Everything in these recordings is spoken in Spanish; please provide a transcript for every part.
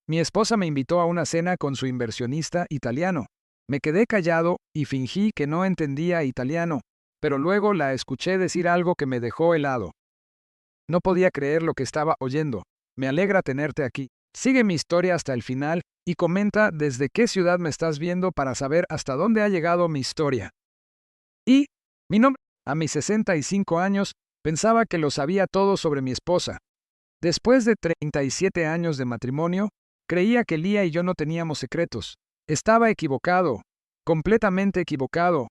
Mi esposa me invitó a una cena con su inversionista italiano. Me quedé callado y fingí que no entendía italiano, pero luego la escuché decir algo que me dejó helado. No podía creer lo que estaba oyendo. Me alegra tenerte aquí. Sigue mi historia hasta el final y comenta desde qué ciudad me estás viendo para saber hasta dónde ha llegado mi historia. Y, mi nombre, a mis 65 años, pensaba que lo sabía todo sobre mi esposa. Después de 37 años de matrimonio, creía que Lía y yo no teníamos secretos. Estaba equivocado, completamente equivocado.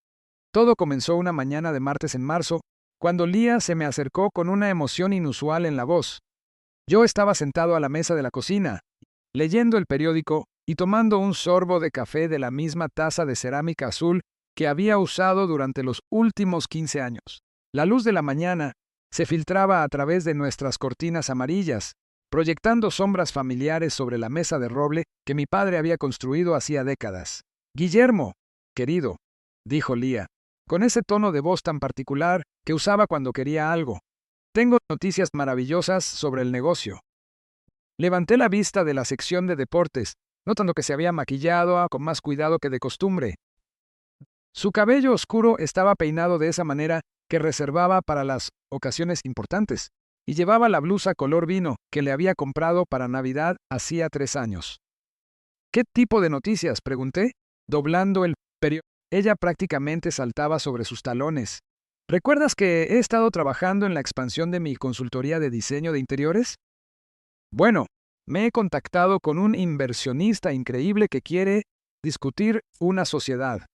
Todo comenzó una mañana de martes en marzo, cuando Lía se me acercó con una emoción inusual en la voz. Yo estaba sentado a la mesa de la cocina, leyendo el periódico y tomando un sorbo de café de la misma taza de cerámica azul que había usado durante los últimos 15 años. La luz de la mañana se filtraba a través de nuestras cortinas amarillas, proyectando sombras familiares sobre la mesa de roble que mi padre había construido hacía décadas. Guillermo, querido, dijo Lía, con ese tono de voz tan particular que usaba cuando quería algo. Tengo noticias maravillosas sobre el negocio. Levanté la vista de la sección de deportes, notando que se había maquillado con más cuidado que de costumbre. Su cabello oscuro estaba peinado de esa manera que reservaba para las ocasiones importantes, y llevaba la blusa color vino que le había comprado para Navidad hacía 3 años. ¿Qué tipo de noticias?, pregunté, doblando el periódico. Ella prácticamente saltaba sobre sus talones. ¿Recuerdas que he estado trabajando en la expansión de mi consultoría de diseño de interiores? Bueno, me he contactado con un inversionista increíble que quiere discutir una sociedad.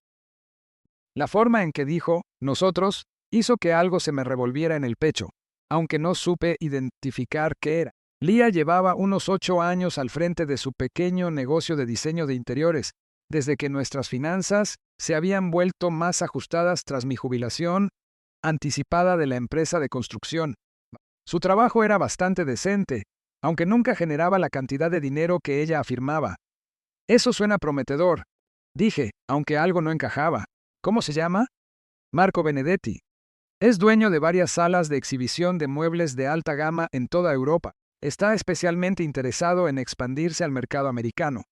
La forma en que dijo «nosotros» hizo que algo se me revolviera en el pecho, aunque no supe identificar qué era. Lía llevaba unos 8 años al frente de su pequeño negocio de diseño de interiores, desde que nuestras finanzas se habían vuelto más ajustadas tras mi jubilación anticipada de la empresa de construcción. Su trabajo era bastante decente, aunque nunca generaba la cantidad de dinero que ella afirmaba. Eso suena prometedor, dije, aunque algo no encajaba. ¿Cómo se llama? Marco Benedetti. Es dueño de varias salas de exhibición de muebles de alta gama en toda Europa. Está especialmente interesado en expandirse al mercado americano.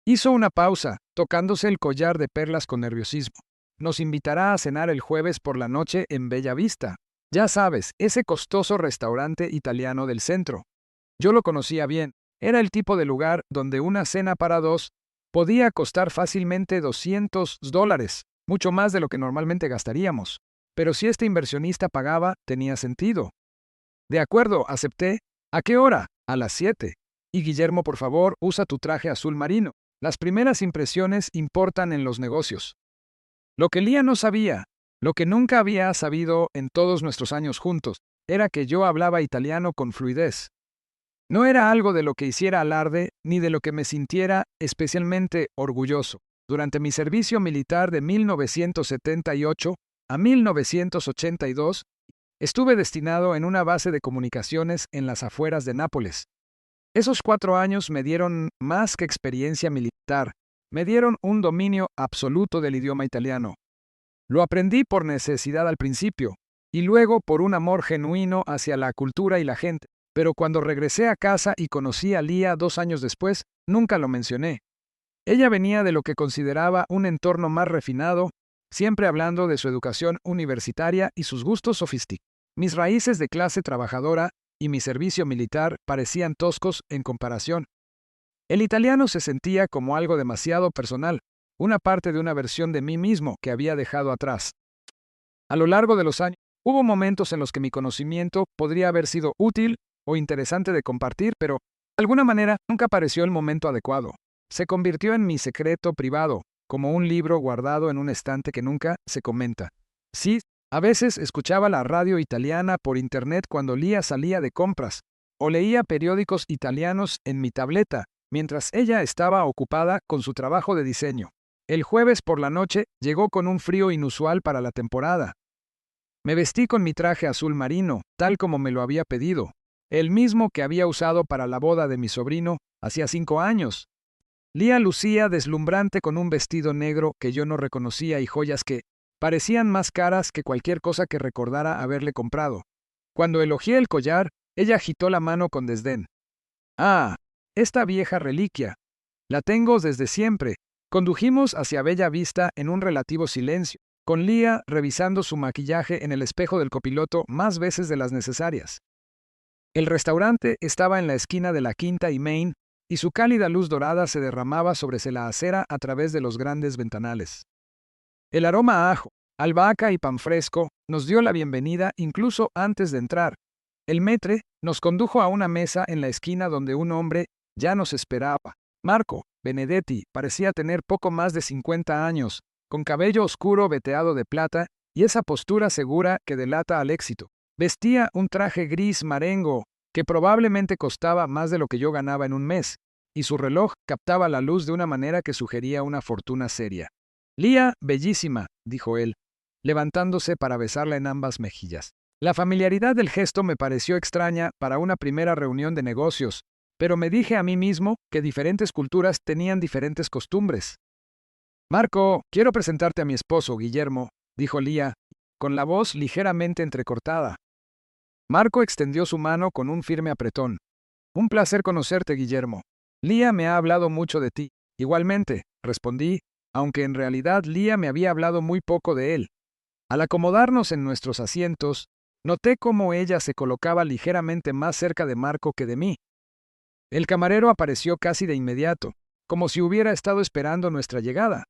Hizo una pausa, tocándose el collar de perlas con nerviosismo. Nos invitará a cenar el jueves por la noche en Bella Vista. Ya sabes, ese costoso restaurante italiano del centro. Yo lo conocía bien. Era el tipo de lugar donde una cena para 2 podía costar fácilmente $200, mucho más de lo que normalmente gastaríamos. Pero si este inversionista pagaba, tenía sentido. De acuerdo, acepté. ¿A qué hora? A las 7. Y Guillermo, por favor, usa tu traje azul marino. Las primeras impresiones importan en los negocios. Lo que Lía no sabía, lo que nunca había sabido en todos nuestros años juntos, era que yo hablaba italiano con fluidez. No era algo de lo que hiciera alarde ni de lo que me sintiera especialmente orgulloso. Durante mi servicio militar de 1978 a 1982, estuve destinado en una base de comunicaciones en las afueras de Nápoles. Esos 4 años me dieron más que experiencia militar, me dieron un dominio absoluto del idioma italiano. Lo aprendí por necesidad al principio, y luego por un amor genuino hacia la cultura y la gente. Pero cuando regresé a casa y conocí a Lía 2 años después, nunca lo mencioné. Ella venía de lo que consideraba un entorno más refinado, siempre hablando de su educación universitaria y sus gustos sofisticados. Mis raíces de clase trabajadora y mi servicio militar parecían toscos en comparación. El italiano se sentía como algo demasiado personal, una parte de una versión de mí mismo que había dejado atrás. A lo largo de los años, hubo momentos en los que mi conocimiento podría haber sido útil o interesante de compartir, pero, de alguna manera, nunca pareció el momento adecuado. Se convirtió en mi secreto privado, como un libro guardado en un estante que nunca se comenta. Sí, a veces escuchaba la radio italiana por internet cuando Lía salía de compras, o leía periódicos italianos en mi tableta, mientras ella estaba ocupada con su trabajo de diseño. El jueves por la noche llegó con un frío inusual para la temporada. Me vestí con mi traje azul marino, tal como me lo había pedido, el mismo que había usado para la boda de mi sobrino hacía 5 años. Lía lucía deslumbrante con un vestido negro que yo no reconocía y joyas que parecían más caras que cualquier cosa que recordara haberle comprado. Cuando elogié el collar, ella agitó la mano con desdén. «Ah, Esta vieja reliquia. La tengo desde siempre. Condujimos hacia Bella Vista en un relativo silencio, con Leah revisando su maquillaje en el espejo del copiloto más veces de las necesarias. El restaurante estaba en la esquina de la Quinta y Main, y su cálida luz dorada se derramaba sobre la acera a través de los grandes ventanales. El aroma a ajo, albahaca y pan fresco nos dio la bienvenida incluso antes de entrar. El maître nos condujo a una mesa en la esquina donde un hombre ya nos esperaba. Marco Benedetti parecía tener poco más de 50 años, con cabello oscuro veteado de plata y esa postura segura que delata al éxito. Vestía un traje gris marengo que probablemente costaba más de lo que yo ganaba en un mes, y su reloj captaba la luz de una manera que sugería una fortuna seria. Leah, bellísima, dijo él, levantándose para besarla en ambas mejillas. La familiaridad del gesto me pareció extraña para una primera reunión de negocios, pero me dije a mí mismo que diferentes culturas tenían diferentes costumbres. Marco, quiero presentarte a mi esposo, Guillermo, dijo Leah, con la voz ligeramente entrecortada. Marco extendió su mano con un firme apretón. Un placer conocerte, Guillermo. Leah me ha hablado mucho de ti. Igualmente, respondí, aunque en realidad Leah me había hablado muy poco de él. Al acomodarnos en nuestros asientos, noté cómo ella se colocaba ligeramente más cerca de Marco que de mí. El camarero apareció casi de inmediato, como si hubiera estado esperando nuestra llegada.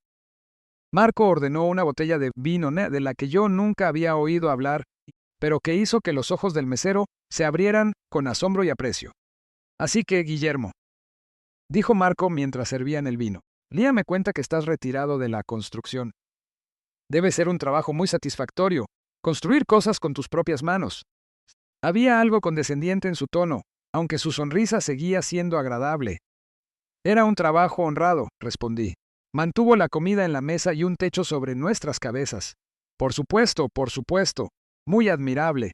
Marco ordenó una botella de vino de la que yo nunca había oído hablar, pero que hizo que los ojos del mesero se abrieran con asombro y aprecio. Así que, Guillermo, dijo Marco mientras servían el vino, Leah me cuenta que estás retirado de la construcción. Debe ser un trabajo muy satisfactorio, construir cosas con tus propias manos. Había algo condescendiente en su tono, aunque su sonrisa seguía siendo agradable. Era un trabajo honrado, respondí. Mantuvo la comida en la mesa y un techo sobre nuestras cabezas. Por supuesto, muy admirable.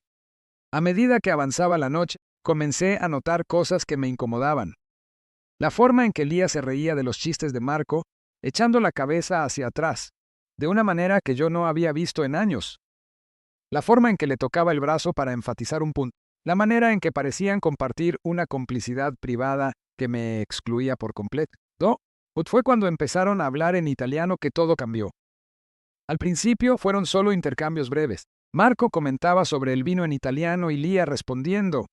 A medida que avanzaba la noche, comencé a notar cosas que me incomodaban. La forma en que Leah se reía de los chistes de Marco, echando la cabeza hacia atrás, de una manera que yo no había visto en años. La forma en que le tocaba el brazo para enfatizar un punto. La manera en que parecían compartir una complicidad privada que me excluía por completo. Fue cuando empezaron a hablar en italiano que todo cambió. Al principio fueron solo intercambios breves. Marco comentaba sobre el vino en italiano y Leah respondiendo.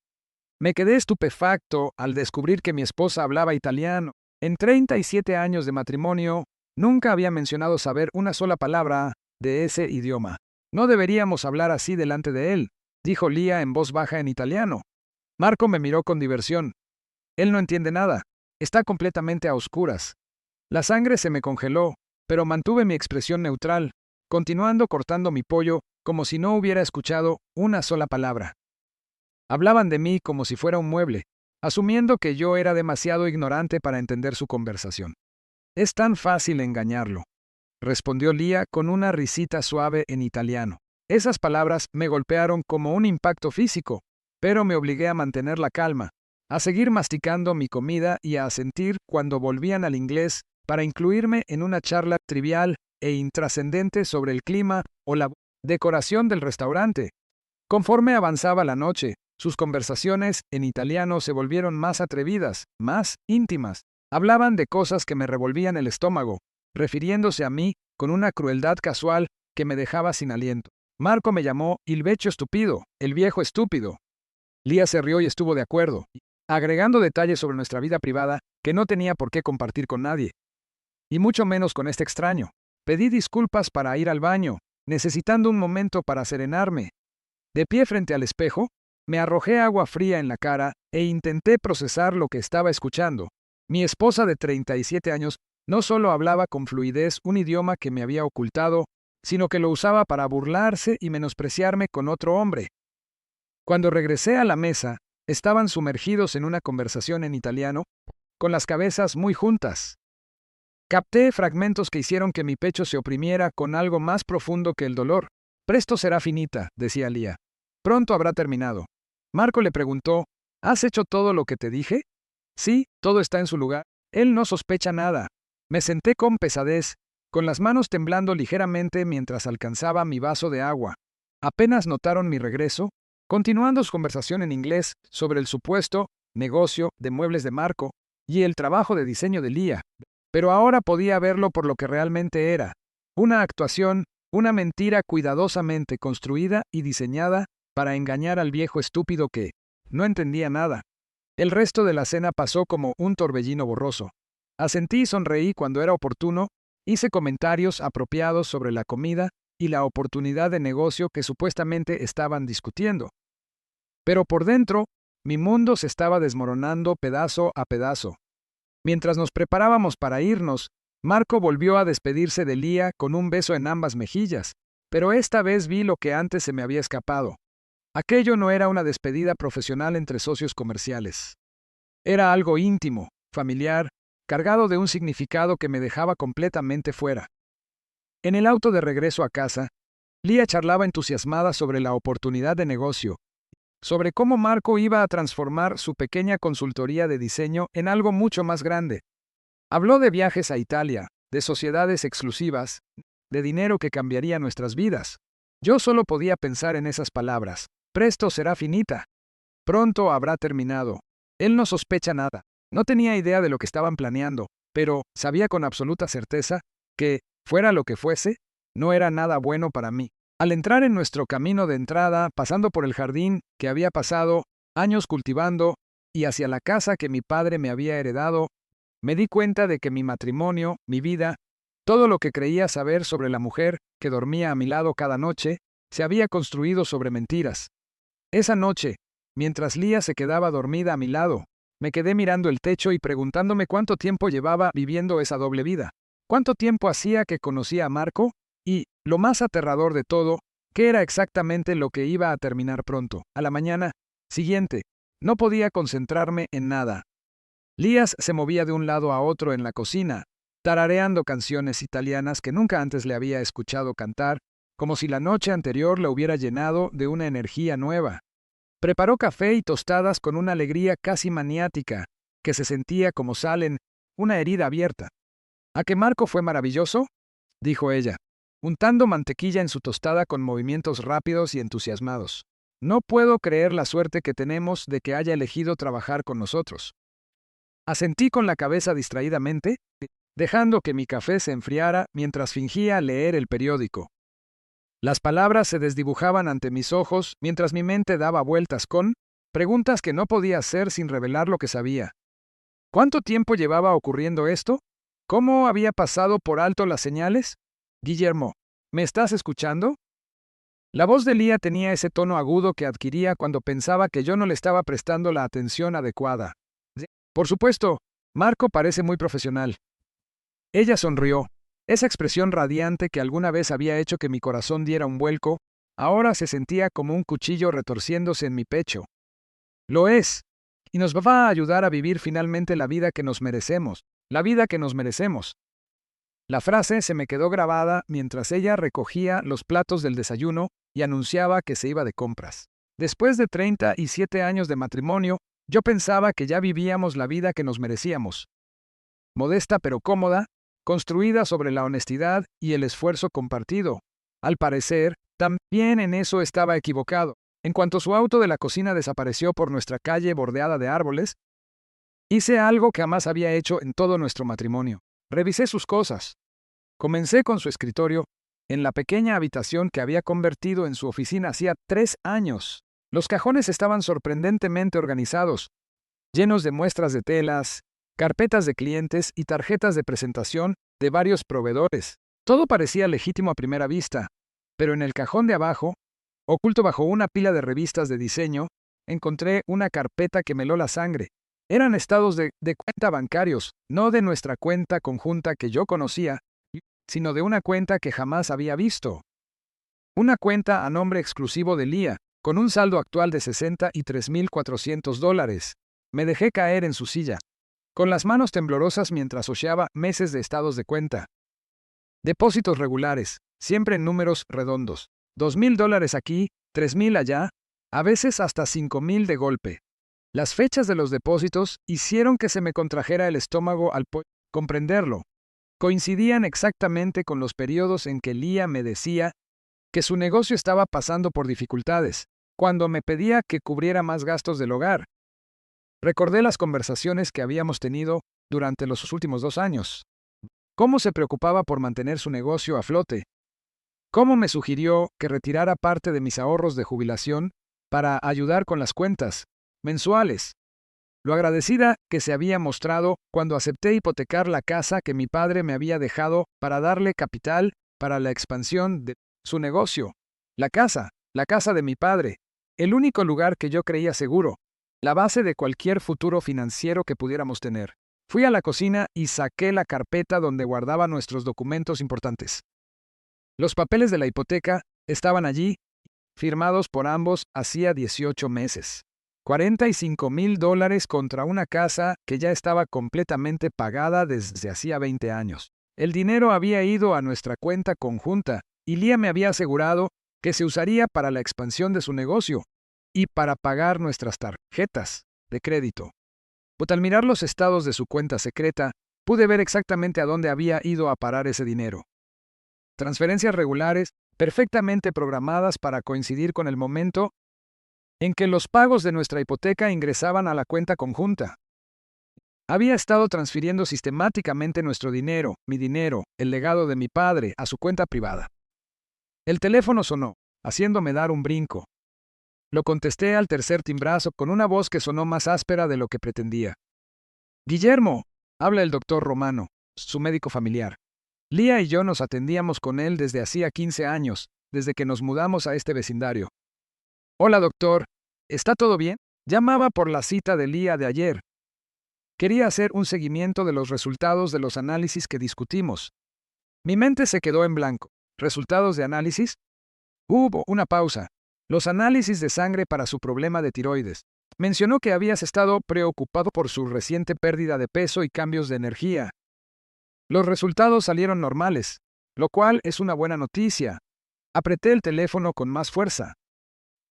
Me quedé estupefacto al descubrir que mi esposa hablaba italiano. En 37 años de matrimonio, nunca había mencionado saber una sola palabra de ese idioma. No deberíamos hablar así delante de él, dijo Leah en voz baja en italiano. Marco me miró con diversión. Él no entiende nada. Está completamente a oscuras. La sangre se me congeló, pero mantuve mi expresión neutral, continuando cortando mi pollo como si no hubiera escuchado una sola palabra. Hablaban de mí como si fuera un mueble, asumiendo que yo era demasiado ignorante para entender su conversación. Es tan fácil engañarlo, respondió Leah con una risita suave en italiano. Esas palabras me golpearon como un impacto físico, pero me obligué a mantener la calma, a seguir masticando mi comida y a asentir cuando volvían al inglés para incluirme en una charla trivial e intrascendente sobre el clima o la decoración del restaurante. Conforme avanzaba la noche, sus conversaciones en italiano se volvieron más atrevidas, más íntimas. Hablaban de cosas que me revolvían el estómago, refiriéndose a mí con una crueldad casual que me dejaba sin aliento. Marco me llamó il vecchio estúpido, el viejo estúpido. Leah se rió y estuvo de acuerdo, agregando detalles sobre nuestra vida privada que no tenía por qué compartir con nadie. Y mucho menos con este extraño. Pedí disculpas para ir al baño, necesitando un momento para serenarme. De pie frente al espejo, me arrojé agua fría en la cara e intenté procesar lo que estaba escuchando. Mi esposa de 37 años no solo hablaba con fluidez un idioma que me había ocultado, sino que lo usaba para burlarse y menospreciarme con otro hombre. Cuando regresé a la mesa, estaban sumergidos en una conversación en italiano, con las cabezas muy juntas. Capté fragmentos que hicieron que mi pecho se oprimiera con algo más profundo que el dolor. Presto será finita, decía Leah. Pronto habrá terminado. Marco le preguntó, ¿has hecho todo lo que te dije? Sí, todo está en su lugar. Él no sospecha nada. Me senté con pesadez, con las manos temblando ligeramente mientras alcanzaba mi vaso de agua. Apenas notaron mi regreso, continuando su conversación en inglés sobre el supuesto negocio de muebles de Marco, y el trabajo de diseño de Lía, pero ahora podía verlo por lo que realmente era: una actuación, una mentira cuidadosamente construida y diseñada para engañar al viejo estúpido que no entendía nada. El resto de la cena pasó como un torbellino borroso. Asentí y sonreí cuando era oportuno, hice comentarios apropiados sobre la comida y la oportunidad de negocio que supuestamente estaban discutiendo. Pero por dentro, mi mundo se estaba desmoronando pedazo a pedazo. Mientras nos preparábamos para irnos, Marco volvió a despedirse de Lía con un beso en ambas mejillas, pero esta vez vi lo que antes se me había escapado. Aquello no era una despedida profesional entre socios comerciales. Era algo íntimo, familiar, cargado de un significado que me dejaba completamente fuera. En el auto de regreso a casa, Lía charlaba entusiasmada sobre la oportunidad de negocio, sobre cómo Marco iba a transformar su pequeña consultoría de diseño en algo mucho más grande. Habló de viajes a Italia, de sociedades exclusivas, de dinero que cambiaría nuestras vidas. Yo solo podía pensar en esas palabras: presto será finita. Pronto habrá terminado. Él no sospecha nada. No tenía idea de lo que estaban planeando, pero sabía con absoluta certeza que, fuera lo que fuese, no era nada bueno para mí. Al entrar en nuestro camino de entrada, pasando por el jardín que había pasado años cultivando y hacia la casa que mi padre me había heredado, me di cuenta de que mi matrimonio, mi vida, todo lo que creía saber sobre la mujer que dormía a mi lado cada noche, se había construido sobre mentiras. Esa noche, mientras Lía se quedaba dormida a mi lado, me quedé mirando el techo y preguntándome cuánto tiempo llevaba viviendo esa doble vida. ¿Cuánto tiempo hacía que conocía a Marco? Y, lo más aterrador de todo, ¿qué era exactamente lo que iba a terminar pronto? A la mañana siguiente, no podía concentrarme en nada. Lías se movía de un lado a otro en la cocina, tarareando canciones italianas que nunca antes le había escuchado cantar, como si la noche anterior la hubiera llenado de una energía nueva. Preparó café y tostadas con una alegría casi maniática, que se sentía como sal en una herida abierta. ¿A que Marco fue maravilloso?, dijo ella, untando mantequilla en su tostada con movimientos rápidos y entusiasmados. No puedo creer la suerte que tenemos de que haya elegido trabajar con nosotros. Asentí con la cabeza distraídamente, dejando que mi café se enfriara mientras fingía leer el periódico. Las palabras se desdibujaban ante mis ojos mientras mi mente daba vueltas con preguntas que no podía hacer sin revelar lo que sabía. ¿Cuánto tiempo llevaba ocurriendo esto? ¿Cómo había pasado por alto las señales? Guillermo, ¿me estás escuchando? La voz de Lía tenía ese tono agudo que adquiría cuando pensaba que yo no le estaba prestando la atención adecuada. Por supuesto, Marco parece muy profesional. Ella sonrió. Esa expresión radiante que alguna vez había hecho que mi corazón diera un vuelco, ahora se sentía como un cuchillo retorciéndose en mi pecho. Lo es, y nos va a ayudar a vivir finalmente la vida que nos merecemos, la vida que nos merecemos. La frase se me quedó grabada mientras ella recogía los platos del desayuno y anunciaba que se iba de compras. Después de 37 años de matrimonio, yo pensaba que ya vivíamos la vida que nos merecíamos. Modesta pero cómoda, construida sobre la honestidad y el esfuerzo compartido. Al parecer, también en eso estaba equivocado. En cuanto su auto de la cocina desapareció por nuestra calle bordeada de árboles, hice algo que jamás había hecho en todo nuestro matrimonio. Revisé sus cosas. Comencé con su escritorio, en la pequeña habitación que había convertido en su oficina hacía 3 años. Los cajones estaban sorprendentemente organizados, llenos de muestras de telas, carpetas de clientes y tarjetas de presentación de varios proveedores. Todo parecía legítimo a primera vista, pero en el cajón de abajo, oculto bajo una pila de revistas de diseño, encontré una carpeta que me heló la sangre. Eran estados de cuenta bancarios, no de nuestra cuenta conjunta que yo conocía, sino de una cuenta que jamás había visto. Una cuenta a nombre exclusivo de Lía, con un saldo actual de $63,400. Me dejé caer en su silla, con las manos temblorosas mientras hojeaba meses de estados de cuenta. Depósitos regulares, siempre en números redondos. $2,000 aquí, $3,000 allá, a veces hasta $5,000 de golpe. Las fechas de los depósitos hicieron que se me contrajera el estómago al comprenderlo. Coincidían exactamente con los periodos en que Lía me decía que su negocio estaba pasando por dificultades, cuando me pedía que cubriera más gastos del hogar. Recordé las conversaciones que habíamos tenido durante los últimos 2 años. Cómo se preocupaba por mantener su negocio a flote. Cómo me sugirió que retirara parte de mis ahorros de jubilación para ayudar con las cuentas mensuales. Lo agradecida que se había mostrado cuando acepté hipotecar la casa que mi padre me había dejado para darle capital para la expansión de su negocio. La casa de mi padre, el único lugar que yo creía seguro, la base de cualquier futuro financiero que pudiéramos tener. Fui a la cocina y saqué la carpeta donde guardaba nuestros documentos importantes. Los papeles de la hipoteca estaban allí, firmados por ambos hacía 18 meses. $45,000 contra una casa que ya estaba completamente pagada desde hacía 20 años. El dinero había ido a nuestra cuenta conjunta y Leah me había asegurado que se usaría para la expansión de su negocio y para pagar nuestras tarjetas de crédito. Al mirar los estados de su cuenta secreta, pude ver exactamente a dónde había ido a parar ese dinero. Transferencias regulares, perfectamente programadas para coincidir con el momento en que los pagos de nuestra hipoteca ingresaban a la cuenta conjunta. Había estado transfiriendo sistemáticamente nuestro dinero, mi dinero, el legado de mi padre, a su cuenta privada. El teléfono sonó, haciéndome dar un brinco. Lo contesté al tercer timbrazo con una voz que sonó más áspera de lo que pretendía. Guillermo, habla el doctor Romano, su médico familiar. Leah y yo nos atendíamos con él desde hacía 15 años, desde que nos mudamos a este vecindario. Hola, doctor. ¿Está todo bien? Llamaba por la cita de Leah de ayer. Quería hacer un seguimiento de los resultados de los análisis que discutimos. Mi mente se quedó en blanco. ¿Resultados de análisis? Hubo una pausa. Los análisis de sangre para su problema de tiroides. Mencionó que habías estado preocupado por su reciente pérdida de peso y cambios de energía. Los resultados salieron normales, lo cual es una buena noticia. Apreté el teléfono con más fuerza.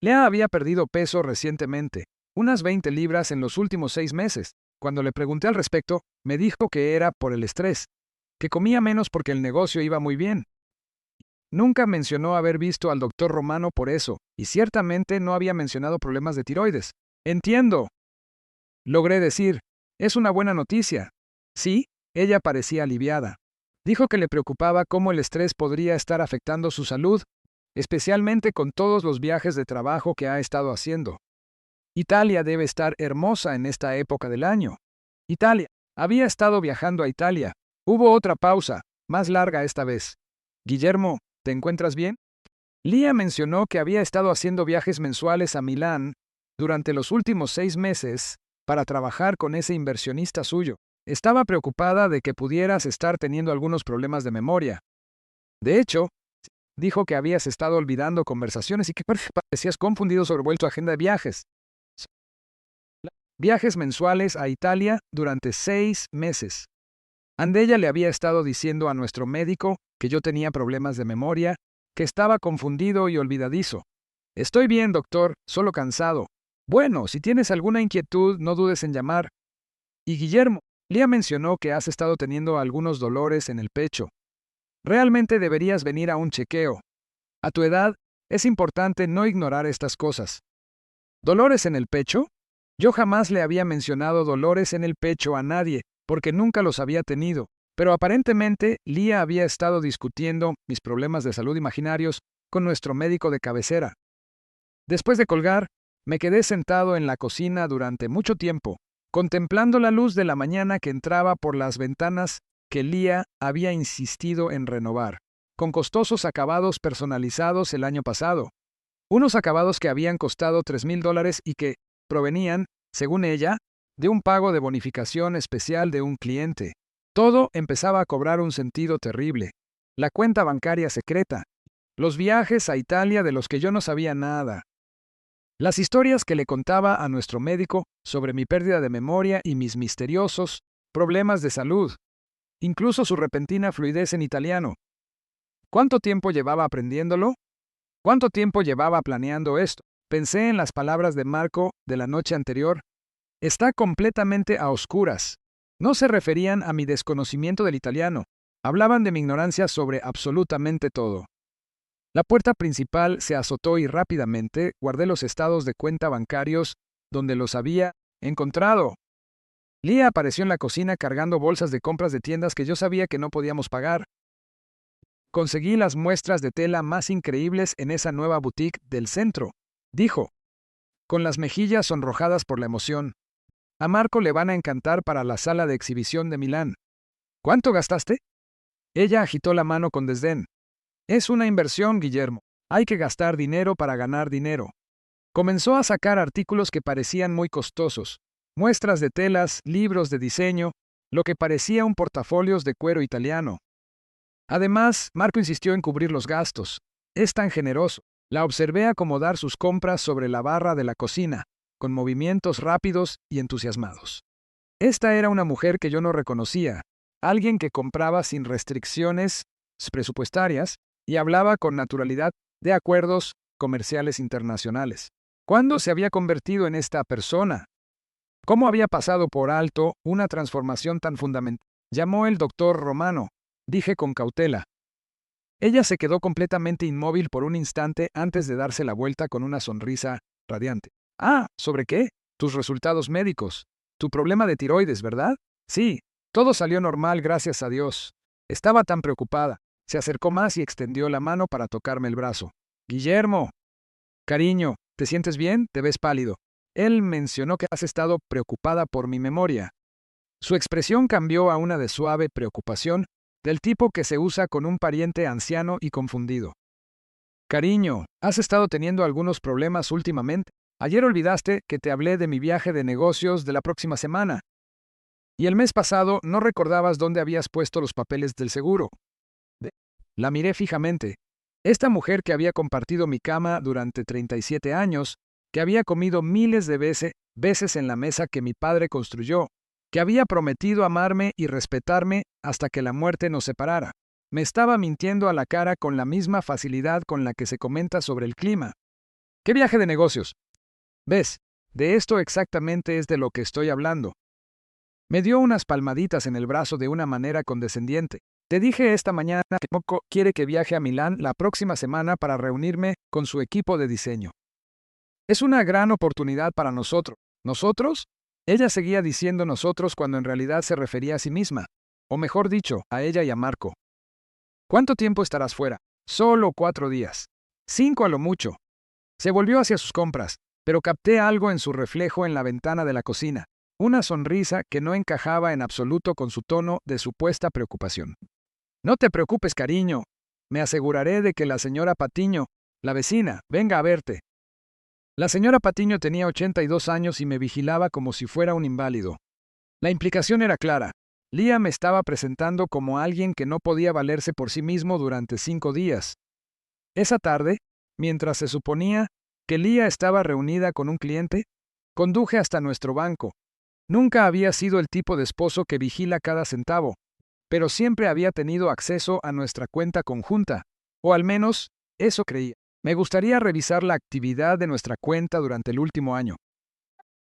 Leah había perdido peso recientemente, unas 20 libras en los últimos 6 meses. Cuando le pregunté al respecto, me dijo que era por el estrés, que comía menos porque el negocio iba muy bien. Nunca mencionó haber visto al doctor Romano por eso, y ciertamente no había mencionado problemas de tiroides. Entiendo. Logré decir, es una buena noticia. Sí, ella parecía aliviada. Dijo que le preocupaba cómo el estrés podría estar afectando su salud, especialmente con todos los viajes de trabajo que ha estado haciendo. Italia debe estar hermosa en esta época del año. Italia. Había estado viajando a Italia. Hubo otra pausa, más larga esta vez. Guillermo, ¿te encuentras bien? Leah mencionó que había estado haciendo viajes mensuales a Milán durante los últimos 6 meses para trabajar con ese inversionista suyo. Estaba preocupada de que pudieras estar teniendo algunos problemas de memoria. De hecho, dijo que habías estado olvidando conversaciones y que parecías confundido sobre tu agenda de viajes. Viajes mensuales a Italia durante 6 meses. Andella le había estado diciendo a nuestro médico que yo tenía problemas de memoria, que estaba confundido y olvidadizo. Estoy bien, doctor, solo cansado. Bueno, si tienes alguna inquietud, no dudes en llamar. Y Guillermo, Leah mencionó que has estado teniendo algunos dolores en el pecho. Realmente deberías venir a un chequeo. A tu edad, es importante no ignorar estas cosas. ¿Dolores en el pecho? Yo jamás le había mencionado dolores en el pecho a nadie, porque nunca los había tenido, pero aparentemente Leah había estado discutiendo mis problemas de salud imaginarios con nuestro médico de cabecera. Después de colgar, me quedé sentado en la cocina durante mucho tiempo, contemplando la luz de la mañana que entraba por las ventanas que Leah había insistido en renovar, con costosos acabados personalizados el año pasado. Unos acabados que habían costado $3,000 y que provenían, según ella, de un pago de bonificación especial de un cliente. Todo empezaba a cobrar un sentido terrible. La cuenta bancaria secreta. Los viajes a Italia de los que yo no sabía nada. Las historias que le contaba a nuestro médico sobre mi pérdida de memoria y mis misteriosos problemas de salud. Incluso su repentina fluidez en italiano. ¿Cuánto tiempo llevaba aprendiéndolo? ¿Cuánto tiempo llevaba planeando esto? Pensé en las palabras de Marco de la noche anterior. Está completamente a oscuras. No se referían a mi desconocimiento del italiano. Hablaban de mi ignorancia sobre absolutamente todo. La puerta principal se azotó y rápidamente guardé los estados de cuenta bancarios donde los había Encontrado. Lia apareció en la cocina cargando bolsas de compras de tiendas que yo sabía que no podíamos pagar. Conseguí las muestras de tela más increíbles en esa nueva boutique del centro, dijo, con las mejillas sonrojadas por la emoción. A Marco le van a encantar para la sala de exhibición de Milán. ¿Cuánto gastaste? Ella agitó la mano con desdén. Es una inversión, Guillermo. Hay que gastar dinero para ganar dinero. Comenzó a sacar artículos que parecían muy costosos, muestras de telas, libros de diseño, lo que parecía un portafolios de cuero italiano. Además, Marco insistió en cubrir los gastos. Es tan generoso. La observé acomodar sus compras sobre la barra de la cocina, con movimientos rápidos y entusiasmados. Esta era una mujer que yo no reconocía, alguien que compraba sin restricciones presupuestarias y hablaba con naturalidad de acuerdos comerciales internacionales. ¿Cuándo se había convertido en esta persona? ¿Cómo había pasado por alto una transformación tan fundamental? Llamó el doctor Romano, dije con cautela. Ella se quedó completamente inmóvil por un instante antes de darse la vuelta con una sonrisa radiante. Ah, ¿sobre qué? Tus resultados médicos. Tu problema de tiroides, ¿verdad? Sí, todo salió normal, gracias a Dios. Estaba tan preocupada. Se acercó más y extendió la mano para tocarme el brazo. Guillermo. Cariño, ¿te sientes bien? Te ves pálido. Él mencionó que has estado preocupada por mi memoria. Su expresión cambió a una de suave preocupación, del tipo que se usa con un pariente anciano y confundido. Cariño, ¿has estado teniendo algunos problemas últimamente? Ayer olvidaste que te hablé de mi viaje de negocios de la próxima semana. Y el mes pasado no recordabas dónde habías puesto los papeles del seguro. La miré fijamente. Esta mujer que había compartido mi cama durante 37 años, que había comido miles de veces en la mesa que mi padre construyó, que había prometido amarme y respetarme hasta que la muerte nos separara. Me estaba mintiendo a la cara con la misma facilidad con la que se comenta sobre el clima. ¿Qué viaje de negocios? ¿Ves? De esto exactamente es de lo que estoy hablando. Me dio unas palmaditas en el brazo de una manera condescendiente. Te dije esta mañana que Moco quiere que viaje a Milán la próxima semana para reunirme con su equipo de diseño. Es una gran oportunidad para nosotros. ¿Nosotros? Ella seguía diciendo nosotros cuando en realidad se refería a sí misma, o mejor dicho, a ella y a Marco. ¿Cuánto tiempo estarás fuera? Solo 4 días. 5 a lo mucho. Se volvió hacia sus compras, pero capté algo en su reflejo en la ventana de la cocina, una sonrisa que no encajaba en absoluto con su tono de supuesta preocupación. No te preocupes, cariño. Me aseguraré de que la señora Patiño, la vecina, venga a verte. La señora Patiño tenía 82 años y me vigilaba como si fuera un inválido. La implicación era clara. Lia me estaba presentando como alguien que no podía valerse por sí mismo durante 5 días. Esa tarde, mientras se suponía que Lia estaba reunida con un cliente, conduje hasta nuestro banco. Nunca había sido el tipo de esposo que vigila cada centavo, pero siempre había tenido acceso a nuestra cuenta conjunta, o al menos, eso creía. Me gustaría revisar la actividad de nuestra cuenta durante el último año.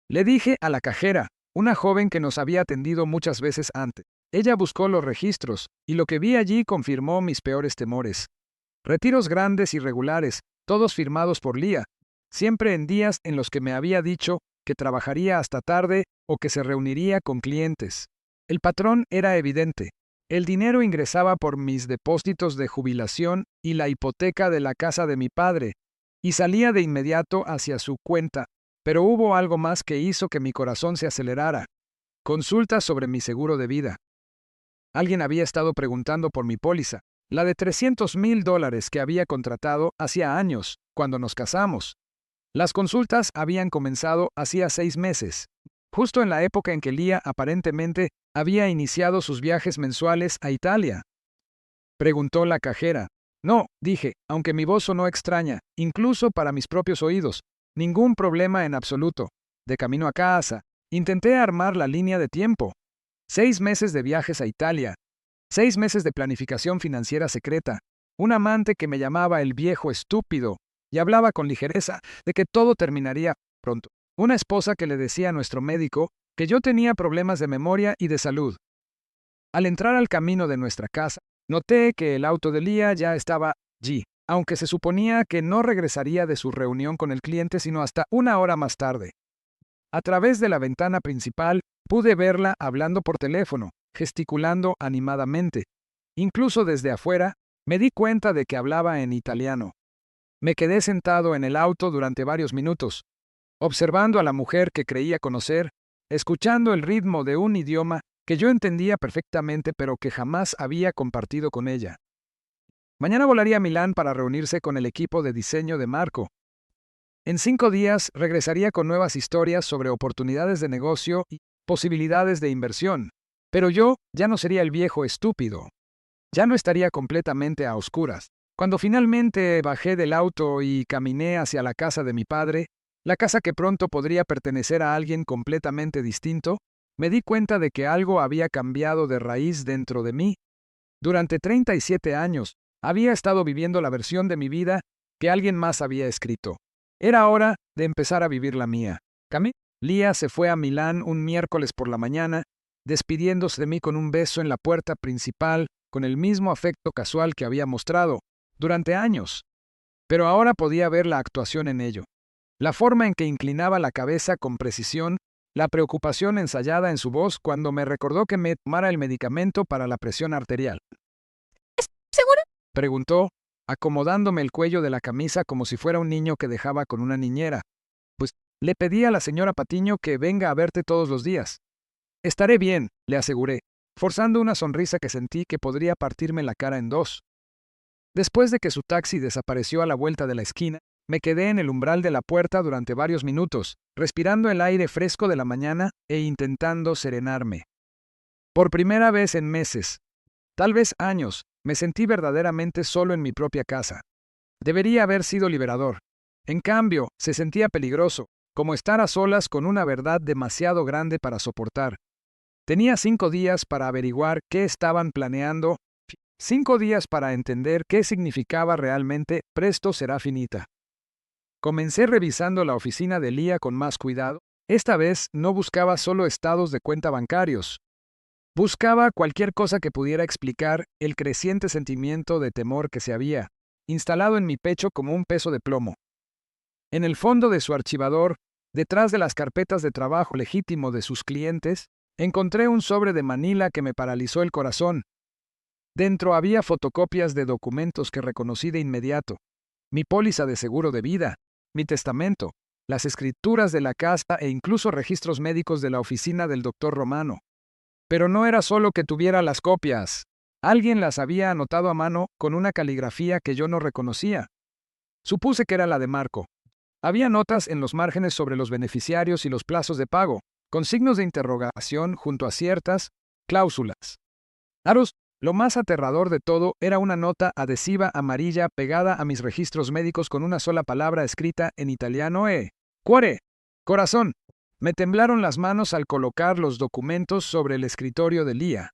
Le dije a la cajera, una joven que nos había atendido muchas veces antes. Ella buscó los registros, y lo que vi allí confirmó mis peores temores. Retiros grandes y regulares, todos firmados por Lia, siempre en días en los que me había dicho que trabajaría hasta tarde o que se reuniría con clientes. El patrón era evidente. El dinero ingresaba por mis depósitos de jubilación y la hipoteca de la casa de mi padre, y salía de inmediato hacia su cuenta, pero hubo algo más que hizo que mi corazón se acelerara. Consultas sobre mi seguro de vida. Alguien había estado preguntando por mi póliza, la de $300,000 que había contratado hacía años, cuando nos casamos. Las consultas habían comenzado hacía 6 meses, justo en la época en que Lia aparentemente había iniciado sus viajes mensuales a Italia. Preguntó la cajera. No, dije, aunque mi voz sonó extraña, incluso para mis propios oídos. Ningún problema en absoluto. De camino a casa, intenté armar la línea de tiempo. 6 meses de viajes a Italia. 6 meses de planificación financiera secreta. Un amante que me llamaba el viejo estúpido y hablaba con ligereza de que todo terminaría pronto. Una esposa que le decía a nuestro médico que yo tenía problemas de memoria y de salud. Al entrar al camino de nuestra casa, noté que el auto de Lia ya estaba allí, aunque se suponía que no regresaría de su reunión con el cliente sino hasta 1 hora más tarde. A través de la ventana principal pude verla hablando por teléfono, gesticulando animadamente. Incluso desde afuera, me di cuenta de que hablaba en italiano. Me quedé sentado en el auto durante varios minutos, observando a la mujer que creía conocer, escuchando el ritmo de un idioma que yo entendía perfectamente pero que jamás había compartido con ella. Mañana volaría a Milán para reunirse con el equipo de diseño de Marco. En 5 días regresaría con nuevas historias sobre oportunidades de negocio y posibilidades de inversión. Pero yo ya no sería el viejo estúpido. Ya no estaría completamente a oscuras. Cuando finalmente bajé del auto y caminé hacia la casa de mi padre, la casa que pronto podría pertenecer a alguien completamente distinto, me di cuenta de que algo había cambiado de raíz dentro de mí. Durante 37 años, había estado viviendo la versión de mi vida que alguien más había escrito. Era hora de empezar a vivir la mía. Lía se fue a Milán un miércoles por la mañana, despidiéndose de mí con un beso en la puerta principal, con el mismo afecto casual que había mostrado durante años. Pero ahora podía ver la actuación en ello. La forma en que inclinaba la cabeza con precisión, la preocupación ensayada en su voz cuando me recordó que me tomara el medicamento para la presión arterial. ¿Seguro? Preguntó, acomodándome el cuello de la camisa como si fuera un niño que dejaba con una niñera. Pues le pedí a la señora Patiño que venga a verte todos los días. Estaré bien, le aseguré, forzando una sonrisa que sentí que podría partirme la cara en dos. Después de que su taxi desapareció a la vuelta de la esquina, me quedé en el umbral de la puerta durante varios minutos, respirando el aire fresco de la mañana e intentando serenarme. Por primera vez en meses, tal vez años, me sentí verdaderamente solo en mi propia casa. Debería haber sido liberador. En cambio, se sentía peligroso, como estar a solas con una verdad demasiado grande para soportar. Tenía 5 días para averiguar qué estaban planeando, 5 días para entender qué significaba realmente presto será finita. Comencé revisando la oficina de Lía con más cuidado. Esta vez no buscaba solo estados de cuenta bancarios. Buscaba cualquier cosa que pudiera explicar el creciente sentimiento de temor que se había instalado en mi pecho como un peso de plomo. En el fondo de su archivador, detrás de las carpetas de trabajo legítimo de sus clientes, encontré un sobre de Manila que me paralizó el corazón. Dentro había fotocopias de documentos que reconocí de inmediato. Mi póliza de seguro de vida, mi testamento, las escrituras de la casa e incluso registros médicos de la oficina del doctor Romano. Pero no era solo que tuviera las copias. Alguien las había anotado a mano con una caligrafía que yo no reconocía. Supuse que era la de Marco. Había notas en los márgenes sobre los beneficiarios y los plazos de pago, con signos de interrogación junto a ciertas cláusulas. Aros, lo más aterrador de todo era una nota adhesiva amarilla pegada a mis registros médicos con una sola palabra escrita en italiano cuore, corazón. Me temblaron las manos al colocar los documentos sobre el escritorio de Lía.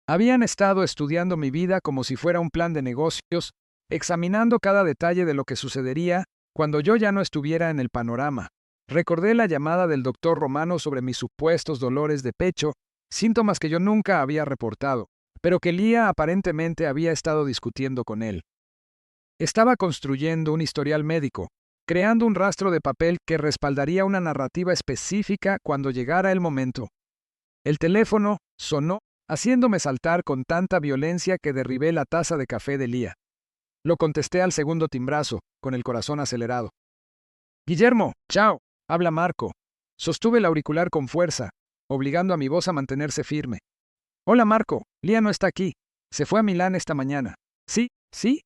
Habían estado estudiando mi vida como si fuera un plan de negocios, examinando cada detalle de lo que sucedería cuando yo ya no estuviera en el panorama. Recordé la llamada del doctor Romano sobre mis supuestos dolores de pecho, síntomas que yo nunca había reportado, pero que Lía aparentemente había estado discutiendo con él. Estaba construyendo un historial médico, creando un rastro de papel que respaldaría una narrativa específica cuando llegara el momento. El teléfono sonó, haciéndome saltar con tanta violencia que derribé la taza de café de Lía. Lo contesté al segundo timbrazo, con el corazón acelerado. Guillermo, chao, habla Marco. Sostuve el auricular con fuerza, obligando a mi voz a mantenerse firme. Hola Marco, Lía no está aquí. Se fue a Milán esta mañana. Sí, sí.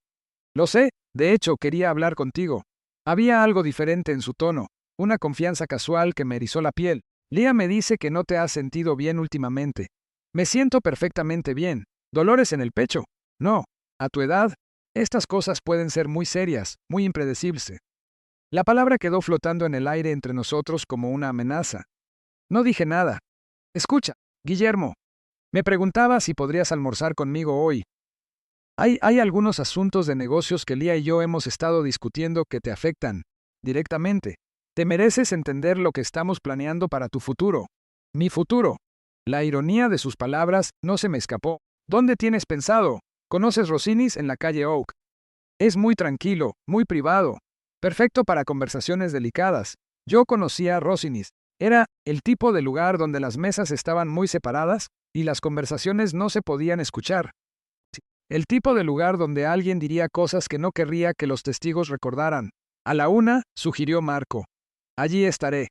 Lo sé, de hecho quería hablar contigo. Había algo diferente en su tono, una confianza casual que me erizó la piel. Lía me dice que no te has sentido bien últimamente. Me siento perfectamente bien. ¿Dolores en el pecho? No. A tu edad, estas cosas pueden ser muy serias, muy impredecibles. La palabra quedó flotando en el aire entre nosotros como una amenaza. No dije nada. Escucha, Guillermo. Me preguntaba si podrías almorzar conmigo hoy. Hay algunos asuntos de negocios que Lía y yo hemos estado discutiendo que te afectan directamente. Te mereces entender lo que estamos planeando para tu futuro. Mi futuro. La ironía de sus palabras no se me escapó. ¿Dónde tienes pensado? ¿Conoces Rossinis en la calle Oak? Es muy tranquilo, muy privado. Perfecto para conversaciones delicadas. Yo conocía a Rossinis. Era el tipo de lugar donde las mesas estaban muy separadas y las conversaciones no se podían escuchar. El tipo de lugar donde alguien diría cosas que no querría que los testigos recordaran. A la 1, sugirió Marco. Allí estaré.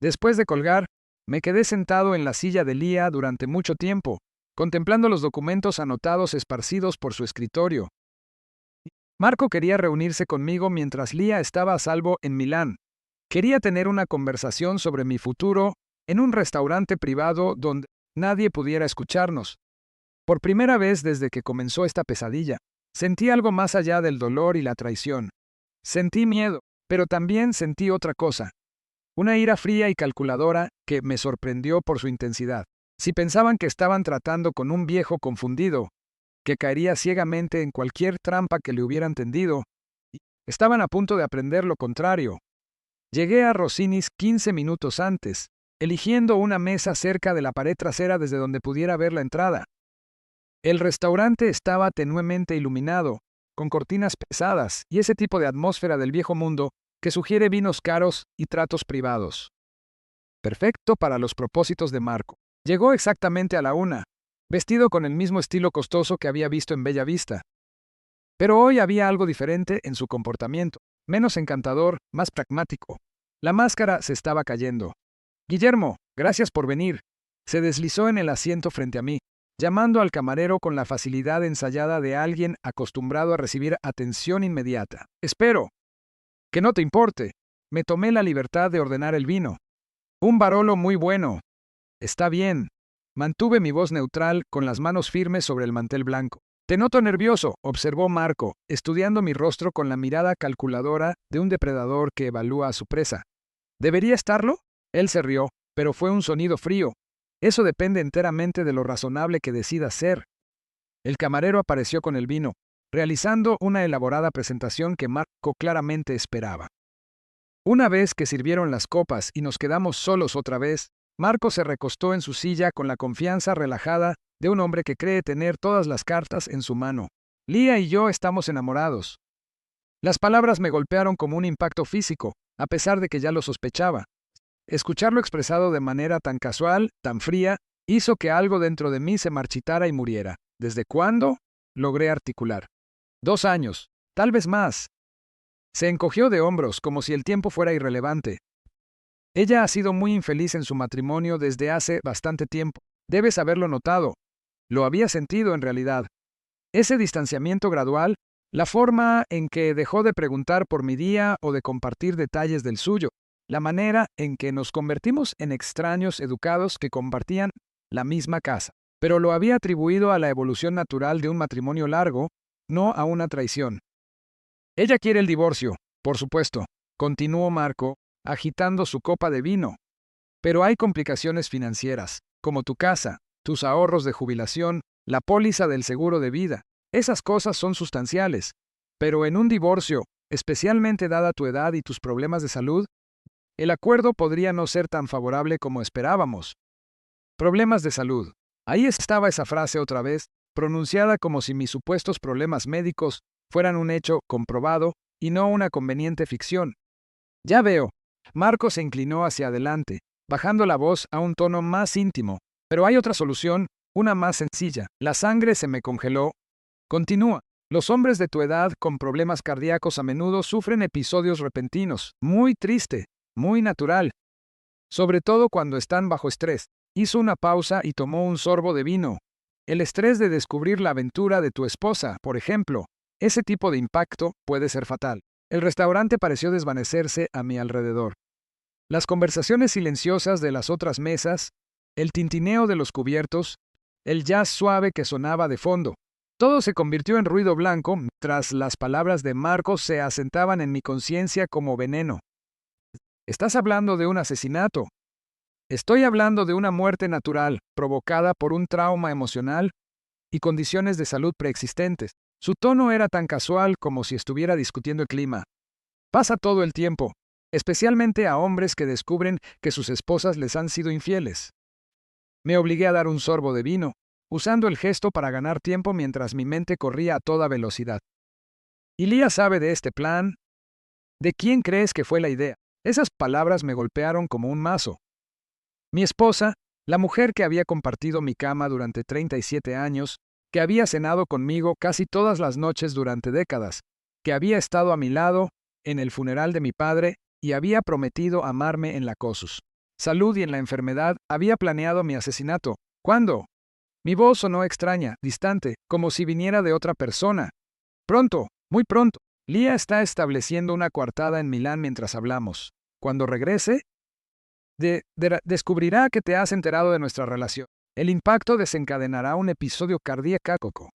Después de colgar, me quedé sentado en la silla de Lía durante mucho tiempo, contemplando los documentos anotados esparcidos por su escritorio. Marco quería reunirse conmigo mientras Lía estaba a salvo en Milán. Quería tener una conversación sobre mi futuro en un restaurante privado donde nadie pudiera escucharnos. Por primera vez desde que comenzó esta pesadilla, sentí algo más allá del dolor y la traición. Sentí miedo, pero también sentí otra cosa. Una ira fría y calculadora que me sorprendió por su intensidad. Si pensaban que estaban tratando con un viejo confundido, que caería ciegamente en cualquier trampa que le hubieran tendido, estaban a punto de aprender lo contrario. Llegué a Rossini's 15 minutos antes, eligiendo una mesa cerca de la pared trasera desde donde pudiera ver la entrada. El restaurante estaba tenuemente iluminado, con cortinas pesadas y ese tipo de atmósfera del viejo mundo que sugiere vinos caros y tratos privados. Perfecto para los propósitos de Marco. Llegó exactamente a la 1, vestido con el mismo estilo costoso que había visto en Bella Vista. Pero hoy había algo diferente en su comportamiento, menos encantador, más pragmático. La máscara se estaba cayendo. Guillermo, gracias por venir. Se deslizó en el asiento frente a mí, llamando al camarero con la facilidad ensayada de alguien acostumbrado a recibir atención inmediata. Espero. Que no te importe. Me tomé la libertad de ordenar el vino. Un Barolo muy bueno. Está bien. Mantuve mi voz neutral con las manos firmes sobre el mantel blanco. Te noto nervioso, observó Marco, estudiando mi rostro con la mirada calculadora de un depredador que evalúa a su presa. ¿Debería estarlo? Él se rió, pero fue un sonido frío. Eso depende enteramente de lo razonable que decidas ser. El camarero apareció con el vino, realizando una elaborada presentación que Marco claramente esperaba. Una vez que sirvieron las copas y nos quedamos solos otra vez, Marco se recostó en su silla con la confianza relajada de un hombre que cree tener todas las cartas en su mano. Lía y yo estamos enamorados. Las palabras me golpearon como un impacto físico, a pesar de que ya lo sospechaba. Escucharlo expresado de manera tan casual, tan fría, hizo que algo dentro de mí se marchitara y muriera. ¿Desde cuándo? Logré articular. 2 años, tal vez más. Se encogió de hombros como si el tiempo fuera irrelevante. Ella ha sido muy infeliz en su matrimonio desde hace bastante tiempo. Debes haberlo notado. Lo había sentido en realidad. Ese distanciamiento gradual, la forma en que dejó de preguntar por mi día o de compartir detalles del suyo, la manera en que nos convertimos en extraños educados que compartían la misma casa. Pero lo había atribuido a la evolución natural de un matrimonio largo, no a una traición. Ella quiere el divorcio, por supuesto, continuó Marco, agitando su copa de vino. Pero hay complicaciones financieras, como tu casa, tus ahorros de jubilación, la póliza del seguro de vida. Esas cosas son sustanciales. Pero en un divorcio, especialmente dada tu edad y tus problemas de salud, el acuerdo podría no ser tan favorable como esperábamos. Problemas de salud. Ahí estaba esa frase otra vez, pronunciada como si mis supuestos problemas médicos fueran un hecho comprobado y no una conveniente ficción. Ya veo. Marco se inclinó hacia adelante, bajando la voz a un tono más íntimo. Pero hay otra solución, una más sencilla. La sangre se me congeló. Continúa. Los hombres de tu edad con problemas cardíacos a menudo sufren episodios repentinos. Muy triste, muy natural. Sobre todo cuando están bajo estrés. Hizo una pausa y tomó un sorbo de vino. El estrés de descubrir la aventura de tu esposa, por ejemplo. Ese tipo de impacto puede ser fatal. El restaurante pareció desvanecerse a mi alrededor. Las conversaciones silenciosas de las otras mesas, el tintineo de los cubiertos, el jazz suave que sonaba de fondo. Todo se convirtió en ruido blanco mientras las palabras de Marcos se asentaban en mi conciencia como veneno. Estás hablando de un asesinato. Estoy hablando de una muerte natural, provocada por un trauma emocional y condiciones de salud preexistentes. Su tono era tan casual como si estuviera discutiendo el clima. Pasa todo el tiempo, especialmente a hombres que descubren que sus esposas les han sido infieles. Me obligué a dar un sorbo de vino, usando el gesto para ganar tiempo mientras mi mente corría a toda velocidad. ¿Y Lía sabe de este plan? ¿De quién crees que fue la idea? Esas palabras me golpearon como un mazo. Mi esposa, la mujer que había compartido mi cama durante 37 años, que había cenado conmigo casi todas las noches durante décadas, que había estado a mi lado en el funeral de mi padre y había prometido amarme en la salud y en la enfermedad, había planeado mi asesinato. ¿Cuándo? Mi voz sonó extraña, distante, como si viniera de otra persona. Pronto, muy pronto. Lia está estableciendo una coartada en Milán mientras hablamos. Cuando regrese, descubrirá que te has enterado de nuestra relación. El impacto desencadenará un episodio cardíaco.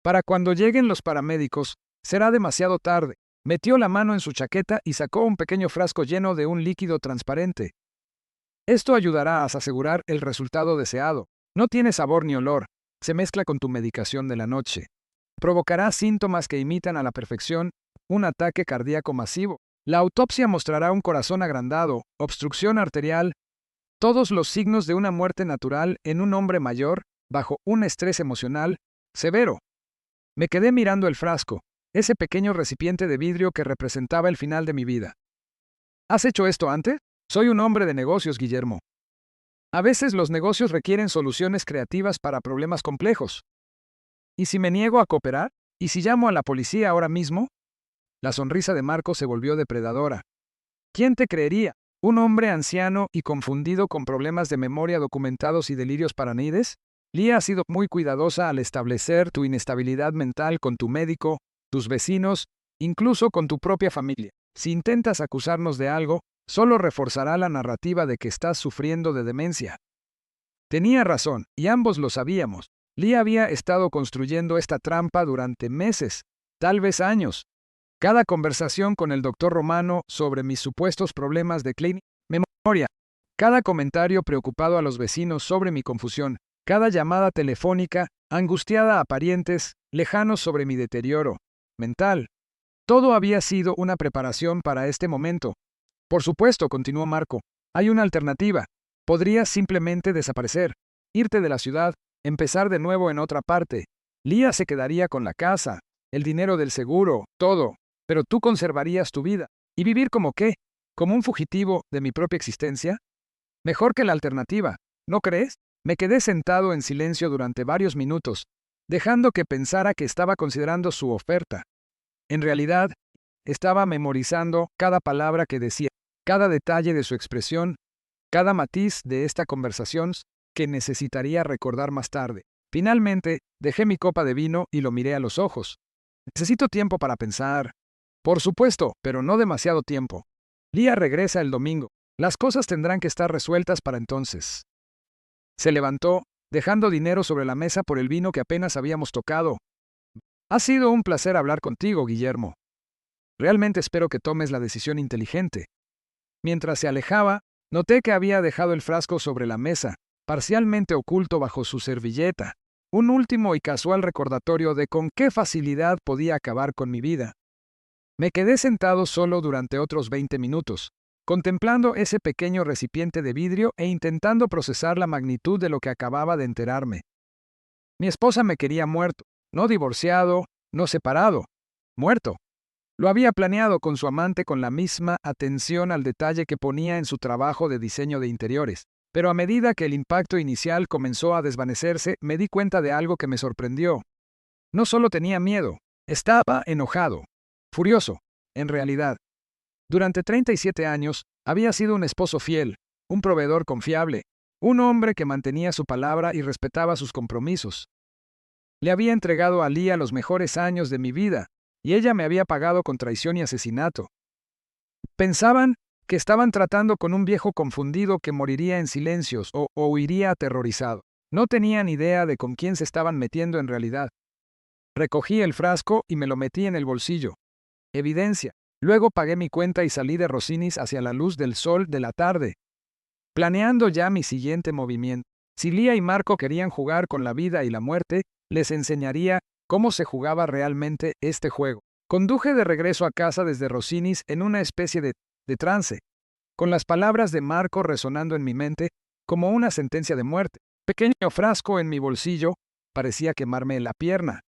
Para cuando lleguen los paramédicos, será demasiado tarde. Metió la mano en su chaqueta y sacó un pequeño frasco lleno de un líquido transparente. Esto ayudará a asegurar el resultado deseado. No tiene sabor ni olor. Se mezcla con tu medicación de la noche. Provocará síntomas que imitan a la perfección un ataque cardíaco masivo. La autopsia mostrará un corazón agrandado, obstrucción arterial, todos los signos de una muerte natural en un hombre mayor, bajo un estrés emocional severo. Me quedé mirando el frasco, ese pequeño recipiente de vidrio que representaba el final de mi vida. ¿Has hecho esto antes? Soy un hombre de negocios, Guillermo. A veces los negocios requieren soluciones creativas para problemas complejos. ¿Y si me niego a cooperar? ¿Y si llamo a la policía ahora mismo? La sonrisa de Marco se volvió depredadora. ¿Quién te creería? ¿Un hombre anciano y confundido con problemas de memoria documentados y delirios paranoides? Lia ha sido muy cuidadosa al establecer tu inestabilidad mental con tu médico, tus vecinos, incluso con tu propia familia. Si intentas acusarnos de algo, solo reforzará la narrativa de que estás sufriendo de demencia. Tenía razón, y ambos lo sabíamos. Lia había estado construyendo esta trampa durante meses, tal vez años. Cada conversación con el doctor Romano sobre mis supuestos problemas de clínica, memoria, cada comentario preocupado a los vecinos sobre mi confusión, cada llamada telefónica angustiada a parientes lejanos sobre mi deterioro mental. Todo había sido una preparación para este momento. Por supuesto, continuó Marco, hay una alternativa. Podrías simplemente desaparecer, irte de la ciudad, empezar de nuevo en otra parte. Lia se quedaría con la casa, el dinero del seguro, todo. Pero tú conservarías tu vida. ¿Y vivir como qué? ¿Como un fugitivo de mi propia existencia? Mejor que la alternativa, ¿no crees? Me quedé sentado en silencio durante varios minutos, dejando que pensara que estaba considerando su oferta. En realidad, estaba memorizando cada palabra que decía, cada detalle de su expresión, cada matiz de esta conversación que necesitaría recordar más tarde. Finalmente, dejé mi copa de vino y lo miré a los ojos. Necesito tiempo para pensar. Por supuesto, pero no demasiado tiempo. Lia regresa el domingo. Las cosas tendrán que estar resueltas para entonces. Se levantó, dejando dinero sobre la mesa por el vino que apenas habíamos tocado. Ha sido un placer hablar contigo, Guillermo. Realmente espero que tomes la decisión inteligente. Mientras se alejaba, noté que había dejado el frasco sobre la mesa, parcialmente oculto bajo su servilleta. Un último y casual recordatorio de con qué facilidad podía acabar con mi vida. Me quedé sentado solo durante otros 20 minutos, contemplando ese pequeño recipiente de vidrio e intentando procesar la magnitud de lo que acababa de enterarme. Mi esposa me quería muerto, no divorciado, no separado, muerto. Lo había planeado con su amante con la misma atención al detalle que ponía en su trabajo de diseño de interiores, pero a medida que el impacto inicial comenzó a desvanecerse, me di cuenta de algo que me sorprendió. No solo tenía miedo, estaba enojado. Furioso, en realidad. Durante 37 años, había sido un esposo fiel, un proveedor confiable, un hombre que mantenía su palabra y respetaba sus compromisos. Le había entregado a Lia los mejores años de mi vida, y ella me había pagado con traición y asesinato. Pensaban que estaban tratando con un viejo confundido que moriría en silencios o huiría aterrorizado. No tenían idea de con quién se estaban metiendo en realidad. Recogí el frasco y me lo metí en el bolsillo. Evidencia. Luego pagué mi cuenta y salí de Rossinis hacia la luz del sol de la tarde, planeando ya mi siguiente movimiento. Si Lia y Marco querían jugar con la vida y la muerte, les enseñaría cómo se jugaba realmente este juego. Conduje de regreso a casa desde Rossinis en una especie de trance, con las palabras de Marco resonando en mi mente como una sentencia de muerte. Pequeño frasco en mi bolsillo parecía quemarme la pierna.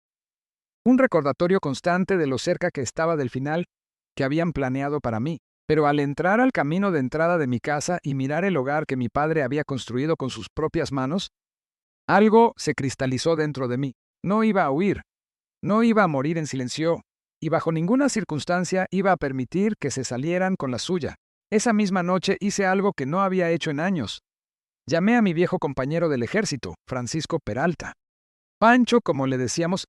Un recordatorio constante de lo cerca que estaba del final que habían planeado para mí. Pero al entrar al camino de entrada de mi casa y mirar el hogar que mi padre había construido con sus propias manos, algo se cristalizó dentro de mí. No iba a huir, no iba a morir en silencio, y bajo ninguna circunstancia iba a permitir que se salieran con la suya. Esa misma noche hice algo que no había hecho en años. Llamé a mi viejo compañero del ejército, Francisco Peralta. Pancho, como le decíamos,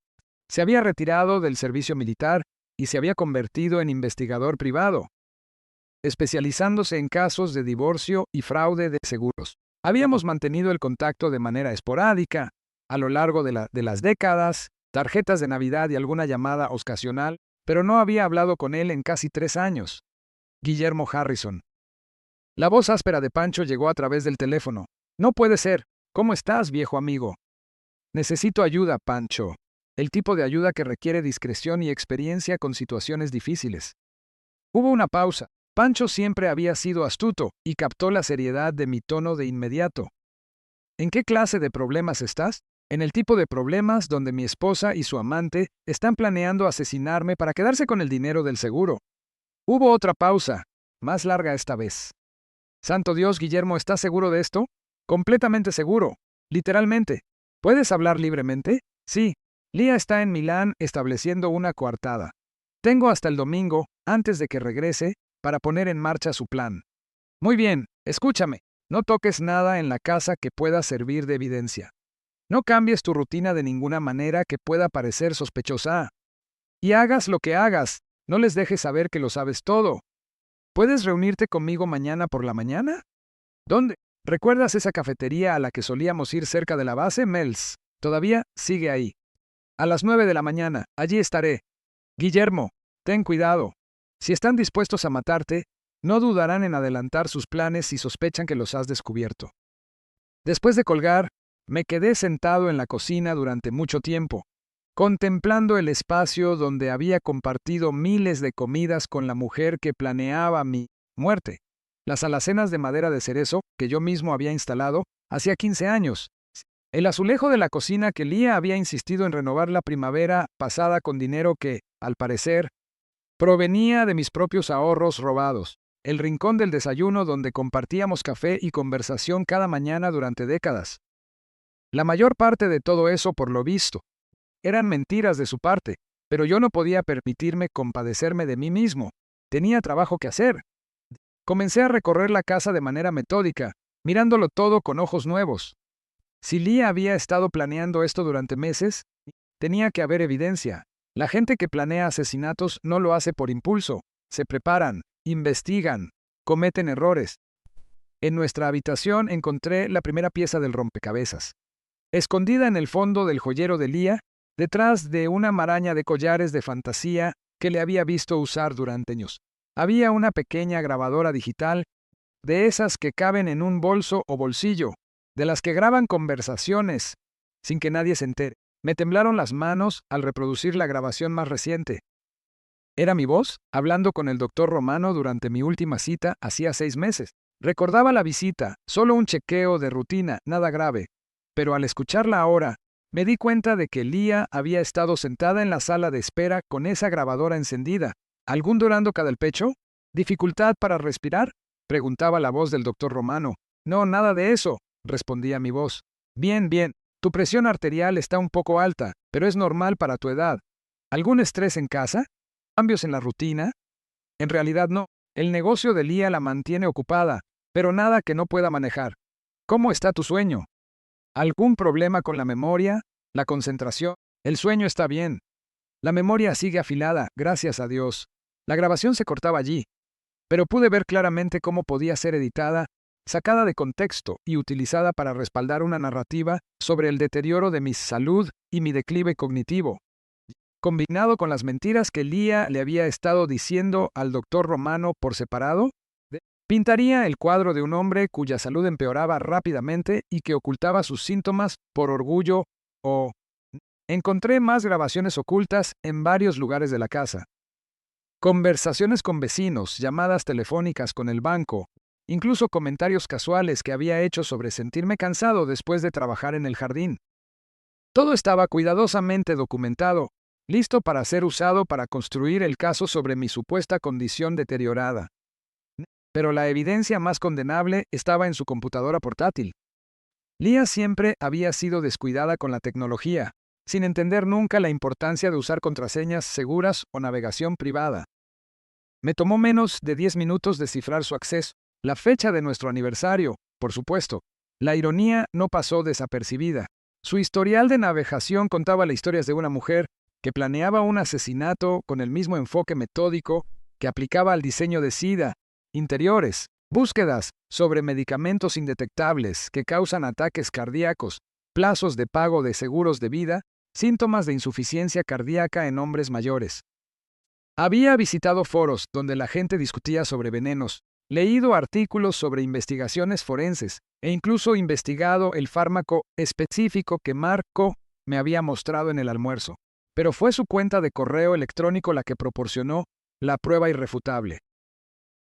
se había retirado del servicio militar y se había convertido en investigador privado, especializándose en casos de divorcio y fraude de seguros. Habíamos mantenido el contacto de manera esporádica, a lo largo de las décadas, tarjetas de Navidad y alguna llamada ocasional, pero no había hablado con él en casi 3 años. Guillermo Harrison. La voz áspera de Pancho llegó a través del teléfono. No puede ser. ¿Cómo estás, viejo amigo? Necesito ayuda, Pancho. El tipo de ayuda que requiere discreción y experiencia con situaciones difíciles. Hubo una pausa. Pancho siempre había sido astuto y captó la seriedad de mi tono de inmediato. ¿En qué clase de problemas estás? En el tipo de problemas donde mi esposa y su amante están planeando asesinarme para quedarse con el dinero del seguro. Hubo otra pausa, más larga esta vez. Santo Dios, Guillermo, ¿estás seguro de esto? Completamente seguro. Literalmente. ¿Puedes hablar libremente? Sí. Lía está en Milán estableciendo una coartada. Tengo hasta el domingo, antes de que regrese, para poner en marcha su plan. Muy bien, escúchame. No toques nada en la casa que pueda servir de evidencia. No cambies tu rutina de ninguna manera que pueda parecer sospechosa. Y hagas lo que hagas, no les dejes saber que lo sabes todo. ¿Puedes reunirte conmigo mañana por la mañana? ¿Dónde? ¿Recuerdas esa cafetería a la que solíamos ir cerca de la base, Mel's? Todavía sigue ahí. A las 9 de la mañana, allí estaré. Guillermo, ten cuidado. Si están dispuestos a matarte, no dudarán en adelantar sus planes si sospechan que los has descubierto. Después de colgar, me quedé sentado en la cocina durante mucho tiempo, contemplando el espacio donde había compartido miles de comidas con la mujer que planeaba mi muerte. Las alacenas de madera de cerezo que yo mismo había instalado hacía 15 años. El azulejo de la cocina que Lía había insistido en renovar la primavera pasada con dinero que, al parecer, provenía de mis propios ahorros robados. El rincón del desayuno donde compartíamos café y conversación cada mañana durante décadas. La mayor parte de todo eso, por lo visto, eran mentiras de su parte, pero yo no podía permitirme compadecerme de mí mismo. Tenía trabajo que hacer. Comencé a recorrer la casa de manera metódica, mirándolo todo con ojos nuevos. Si Lía había estado planeando esto durante meses, tenía que haber evidencia. La gente que planea asesinatos no lo hace por impulso. Se preparan, investigan, cometen errores. En nuestra habitación encontré la primera pieza del rompecabezas. Escondida en el fondo del joyero de Lía, detrás de una maraña de collares de fantasía que le había visto usar durante años, había una pequeña grabadora digital, de esas que caben en un bolso o bolsillo, de las que graban conversaciones, sin que nadie se entere. Me temblaron las manos al reproducir la grabación más reciente. Era mi voz, hablando con el doctor Romano durante mi última cita hacía 6 meses. Recordaba la visita, solo un chequeo de rutina, nada grave. Pero al escucharla ahora, me di cuenta de que Lía había estado sentada en la sala de espera con esa grabadora encendida. ¿Algún dolor cada el pecho? ¿Dificultad para respirar? Preguntaba la voz del doctor Romano. No, nada de eso, respondía mi voz. Bien, bien. Tu presión arterial está un poco alta, pero es normal para tu edad. ¿Algún estrés en casa? ¿Cambios en la rutina? En realidad no. El negocio de Lía la mantiene ocupada, pero nada que no pueda manejar. ¿Cómo está tu sueño? ¿Algún problema con la memoria? ¿La concentración? El sueño está bien. La memoria sigue afilada, gracias a Dios. La grabación se cortaba allí, pero pude ver claramente cómo podía ser editada, sacada de contexto y utilizada para respaldar una narrativa sobre el deterioro de mi salud y mi declive cognitivo, combinado con las mentiras que Lía le había estado diciendo al doctor Romano por separado. Pintaría el cuadro de un hombre cuya salud empeoraba rápidamente y que ocultaba sus síntomas por orgullo o... Encontré más grabaciones ocultas en varios lugares de la casa. Conversaciones con vecinos, llamadas telefónicas con el banco, incluso comentarios casuales que había hecho sobre sentirme cansado después de trabajar en el jardín. Todo estaba cuidadosamente documentado, listo para ser usado para construir el caso sobre mi supuesta condición deteriorada. Pero la evidencia más condenable estaba en su computadora portátil. Lia siempre había sido descuidada con la tecnología, sin entender nunca la importancia de usar contraseñas seguras o navegación privada. Me tomó menos de 10 minutos descifrar su acceso, la fecha de nuestro aniversario, por supuesto. La ironía no pasó desapercibida. Su historial de navegación contaba las historias de una mujer que planeaba un asesinato con el mismo enfoque metódico que aplicaba al diseño de SIDA, interiores, búsquedas sobre medicamentos indetectables que causan ataques cardíacos, plazos de pago de seguros de vida, síntomas de insuficiencia cardíaca en hombres mayores. Había visitado foros donde la gente discutía sobre venenos, leído artículos sobre investigaciones forenses e incluso investigado el fármaco específico que Marco me había mostrado en el almuerzo. Pero fue su cuenta de correo electrónico la que proporcionó la prueba irrefutable.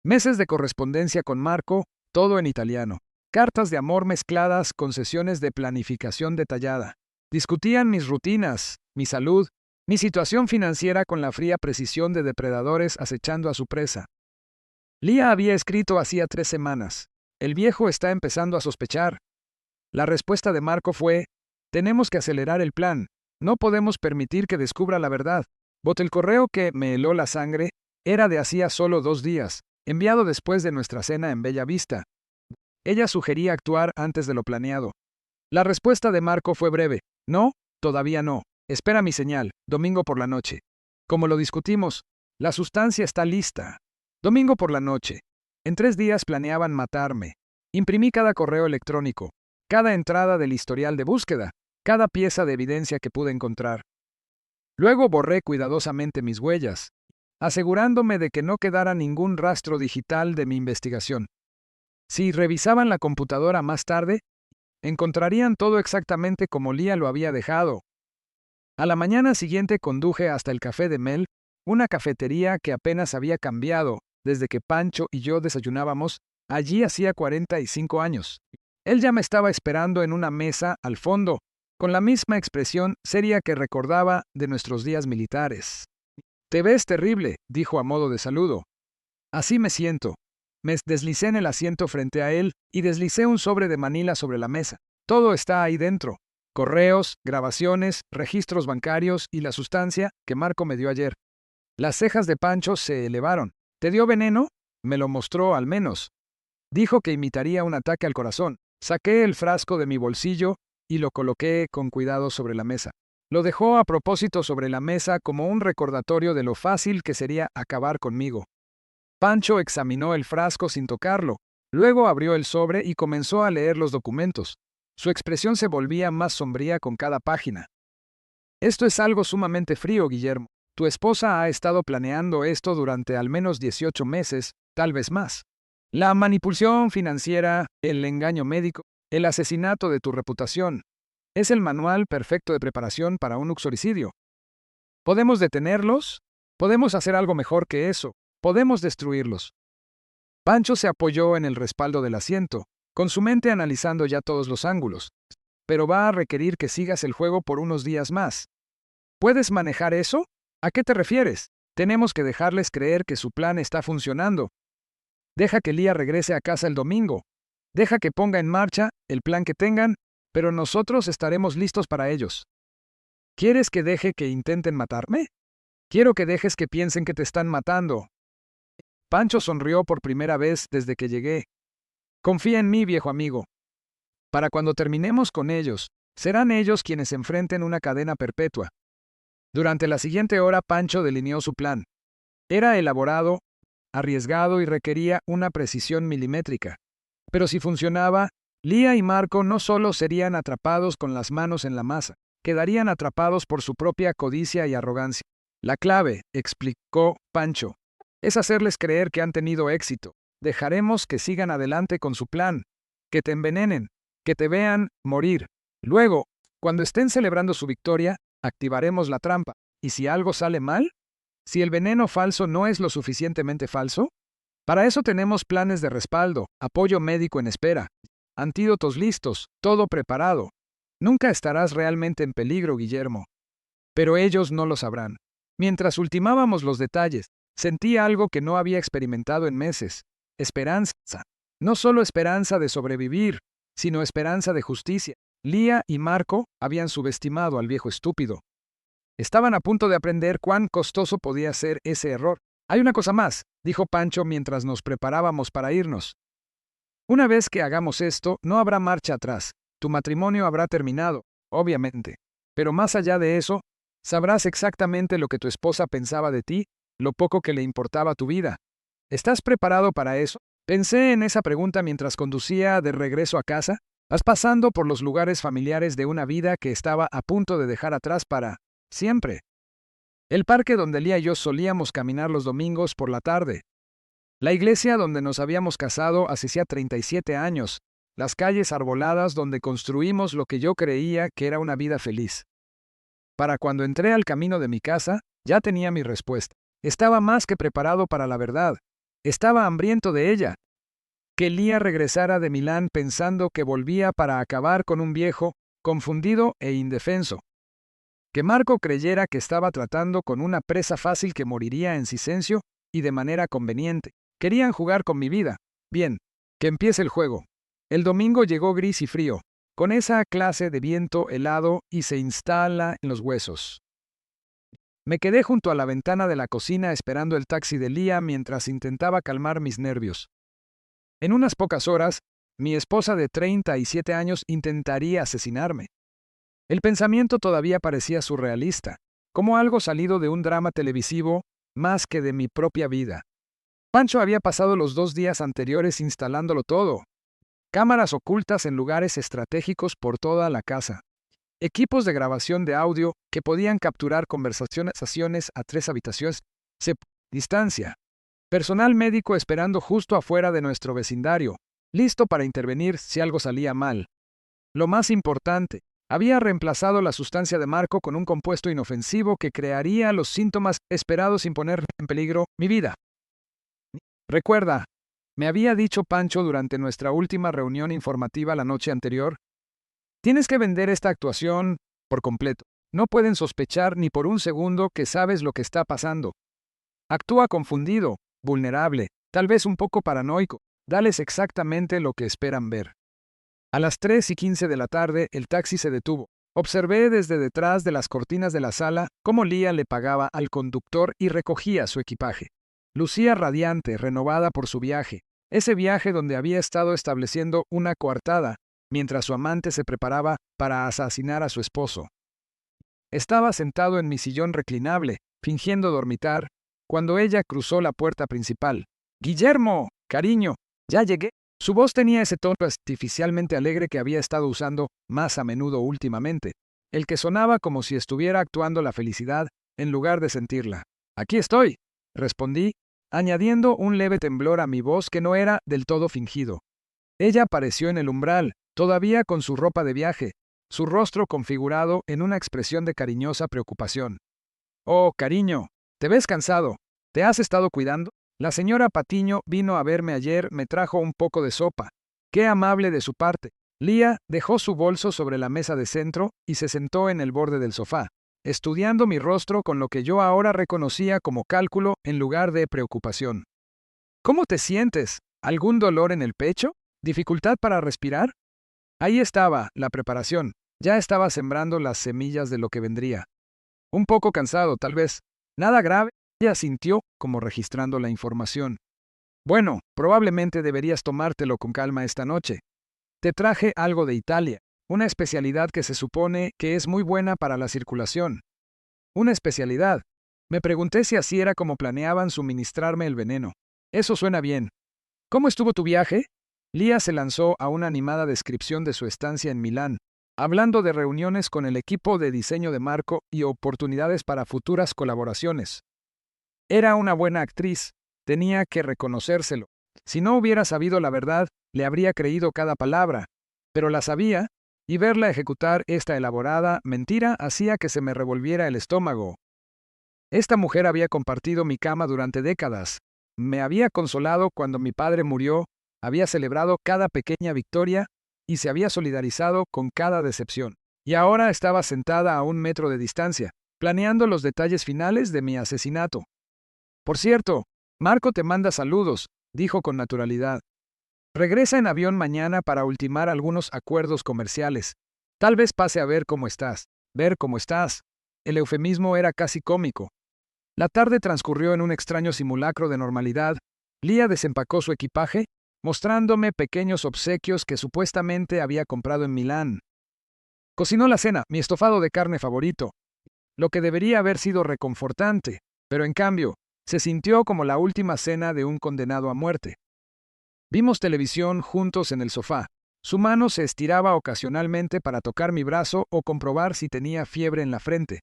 Meses de correspondencia con Marco, todo en italiano. Cartas de amor mezcladas con sesiones de planificación detallada. Discutían mis rutinas, mi salud, mi situación financiera con la fría precisión de depredadores acechando a su presa. Lia había escrito hacía 3 semanas. El viejo está empezando a sospechar. La respuesta de Marco fue: tenemos que acelerar el plan. No podemos permitir que descubra la verdad. El correo que me heló la sangre era de hacía solo 2 días, enviado después de nuestra cena en Bella Vista. Ella sugería actuar antes de lo planeado. La respuesta de Marco fue breve: no, todavía no. Espera mi señal, domingo por la noche. Como lo discutimos, la sustancia está lista. Domingo por la noche. En 3 días planeaban matarme. Imprimí cada correo electrónico, cada entrada del historial de búsqueda, cada pieza de evidencia que pude encontrar. Luego borré cuidadosamente mis huellas, asegurándome de que no quedara ningún rastro digital de mi investigación. Si revisaban la computadora más tarde, encontrarían todo exactamente como Lia lo había dejado. A la mañana siguiente conduje hasta el Café de Mel, una cafetería que apenas había cambiado desde que Pancho y yo desayunábamos allí hacía 45 años. Él ya me estaba esperando en una mesa al fondo, con la misma expresión seria que recordaba de nuestros días militares. «Te ves terrible», dijo a modo de saludo. «Así me siento». Me deslicé en el asiento frente a él y deslicé un sobre de Manila sobre la mesa. Todo está ahí dentro. Correos, grabaciones, registros bancarios y la sustancia que Marco me dio ayer. Las cejas de Pancho se elevaron. ¿Te dio veneno? Me lo mostró al menos. Dijo que imitaría un ataque al corazón. Saqué el frasco de mi bolsillo y lo coloqué con cuidado sobre la mesa. Lo dejó a propósito sobre la mesa como un recordatorio de lo fácil que sería acabar conmigo. Pancho examinó el frasco sin tocarlo. Luego abrió el sobre y comenzó a leer los documentos. Su expresión se volvía más sombría con cada página. «Esto es algo sumamente frío, Guillermo. Tu esposa ha estado planeando esto durante al menos 18 meses, tal vez más. La manipulación financiera, el engaño médico, el asesinato de tu reputación. Es el manual perfecto de preparación para un uxoricidio. ¿Podemos detenerlos? Podemos hacer algo mejor que eso. Podemos destruirlos». Pancho se apoyó en el respaldo del asiento, con su mente analizando ya todos los ángulos. «Pero va a requerir que sigas el juego por unos días más. ¿Puedes manejar eso? ¿A qué te refieres? Tenemos que dejarles creer que su plan está funcionando. Deja que Lia regrese a casa el domingo. Deja que ponga en marcha el plan que tengan, pero nosotros estaremos listos para ellos. ¿Quieres que deje que intenten matarme? Quiero que dejes que piensen que te están matando». Pancho sonrió por primera vez desde que llegué. «Confía en mí, viejo amigo. Para cuando terminemos con ellos, serán ellos quienes enfrenten una cadena perpetua». Durante la siguiente hora, Pancho delineó su plan. Era elaborado, arriesgado y requería una precisión milimétrica. Pero si funcionaba, Lia y Marco no solo serían atrapados con las manos en la masa, quedarían atrapados por su propia codicia y arrogancia. La clave, explicó Pancho, es hacerles creer que han tenido éxito. Dejaremos que sigan adelante con su plan, que te envenenen, que te vean morir. Luego, cuando estén celebrando su victoria, activaremos la trampa. ¿Y si algo sale mal? ¿Si el veneno falso no es lo suficientemente falso? Para eso tenemos planes de respaldo, apoyo médico en espera, antídotos listos, todo preparado. Nunca estarás realmente en peligro, Guillermo. Pero ellos no lo sabrán. Mientras ultimábamos los detalles, sentí algo que no había experimentado en meses. esperanza. No solo esperanza de sobrevivir, sino esperanza de justicia. Lía y Marco habían subestimado al viejo estúpido. Estaban a punto de aprender cuán costoso podía ser ese error. Hay una cosa más, dijo Pancho mientras nos preparábamos para irnos. Una vez que hagamos esto, no habrá marcha atrás. Tu matrimonio habrá terminado, obviamente. Pero más allá de eso, sabrás exactamente lo que tu esposa pensaba de ti, lo poco que le importaba tu vida. ¿Estás preparado para eso? Pensé en esa pregunta mientras conducía de regreso a casa. Vas pasando por los lugares familiares de una vida que estaba a punto de dejar atrás para siempre. El parque donde Lía y yo solíamos caminar los domingos por la tarde. La iglesia donde nos habíamos casado hace ya 37 años. Las calles arboladas donde construimos lo que yo creía que era una vida feliz. Para cuando entré al camino de mi casa, ya tenía mi respuesta. Estaba más que preparado para la verdad. Estaba hambriento de ella. Que Lía regresara de Milán pensando que volvía para acabar con un viejo, confundido e indefenso. Que Marco creyera que estaba tratando con una presa fácil que moriría en silencio y de manera conveniente. Querían jugar con mi vida. Bien, que empiece el juego. El domingo llegó gris y frío, con esa clase de viento helado y se instala en los huesos. Me quedé junto a la ventana de la cocina esperando el taxi de Lía mientras intentaba calmar mis nervios. En unas pocas horas, mi esposa de 37 años intentaría asesinarme. El pensamiento todavía parecía surrealista, como algo salido de un drama televisivo, más que de mi propia vida. Pancho había pasado los 2 días anteriores instalándolo todo. Cámaras ocultas en lugares estratégicos por toda la casa. Equipos de grabación de audio que podían capturar conversaciones a 3 habitaciones de distancia. Personal médico esperando justo afuera de nuestro vecindario, listo para intervenir si algo salía mal. Lo más importante, había reemplazado la sustancia de Marco con un compuesto inofensivo que crearía los síntomas esperados sin poner en peligro mi vida. Recuerda, me había dicho Pancho durante nuestra última reunión informativa la noche anterior. Tienes que vender esta actuación por completo. No pueden sospechar ni por un segundo que sabes lo que está pasando. Actúa confundido, vulnerable, tal vez un poco paranoico. Dales exactamente lo que esperan ver. A las 3:15 de la tarde, el taxi se detuvo. Observé desde detrás de las cortinas de la sala cómo Lía le pagaba al conductor y recogía su equipaje. Lucía radiante, renovada por su viaje. Ese viaje donde había estado estableciendo una coartada, mientras su amante se preparaba para asesinar a su esposo. Estaba sentado en mi sillón reclinable, fingiendo dormitar, cuando ella cruzó la puerta principal. «Guillermo, cariño, ya llegué». Su voz tenía ese tono artificialmente alegre que había estado usando más a menudo últimamente, el que sonaba como si estuviera actuando la felicidad en lugar de sentirla. «Aquí estoy», respondí, añadiendo un leve temblor a mi voz que no era del todo fingido. Ella apareció en el umbral, todavía con su ropa de viaje, su rostro configurado en una expresión de cariñosa preocupación. «Oh, cariño, ¿te ves cansado? ¿Te has estado cuidando? La señora Patiño vino a verme ayer, me trajo un poco de sopa. Qué amable de su parte». Lía dejó su bolso sobre la mesa de centro y se sentó en el borde del sofá, estudiando mi rostro con lo que yo ahora reconocía como cálculo en lugar de preocupación. «¿Cómo te sientes? ¿Algún dolor en el pecho? ¿Dificultad para respirar?» Ahí estaba, la preparación. Ya estaba sembrando las semillas de lo que vendría. Un poco cansado, tal vez. Nada grave. Ella sintió, como registrando la información. «Bueno, probablemente deberías tomártelo con calma esta noche. Te traje algo de Italia, una especialidad que se supone que es muy buena para la circulación». «¿Una especialidad?» Me pregunté si así era como planeaban suministrarme el veneno. Eso suena bien. «¿Cómo estuvo tu viaje?» Lía se lanzó a una animada descripción de su estancia en Milán, hablando de reuniones con el equipo de diseño de Marco y oportunidades para futuras colaboraciones. Era una buena actriz, tenía que reconocérselo. Si no hubiera sabido la verdad, le habría creído cada palabra, pero la sabía, y verla ejecutar esta elaborada mentira hacía que se me revolviera el estómago. Esta mujer había compartido mi cama durante décadas, me había consolado cuando mi padre murió, había celebrado cada pequeña victoria y se había solidarizado con cada decepción. Y ahora estaba sentada a 1 metro de distancia, planeando los detalles finales de mi asesinato. «Por cierto, Marco te manda saludos», dijo con naturalidad. Regresa en avión mañana para ultimar algunos acuerdos comerciales. Tal vez pase a ver cómo estás. Ver cómo estás. El eufemismo era casi cómico. La tarde transcurrió en un extraño simulacro de normalidad. Lia desempacó su equipaje, mostrándome pequeños obsequios que supuestamente había comprado en Milán. Cocinó la cena, mi estofado de carne favorito, lo que debería haber sido reconfortante, pero en cambio, se sintió como la última cena de un condenado a muerte. Vimos televisión juntos en el sofá. Su mano se estiraba ocasionalmente para tocar mi brazo o comprobar si tenía fiebre en la frente.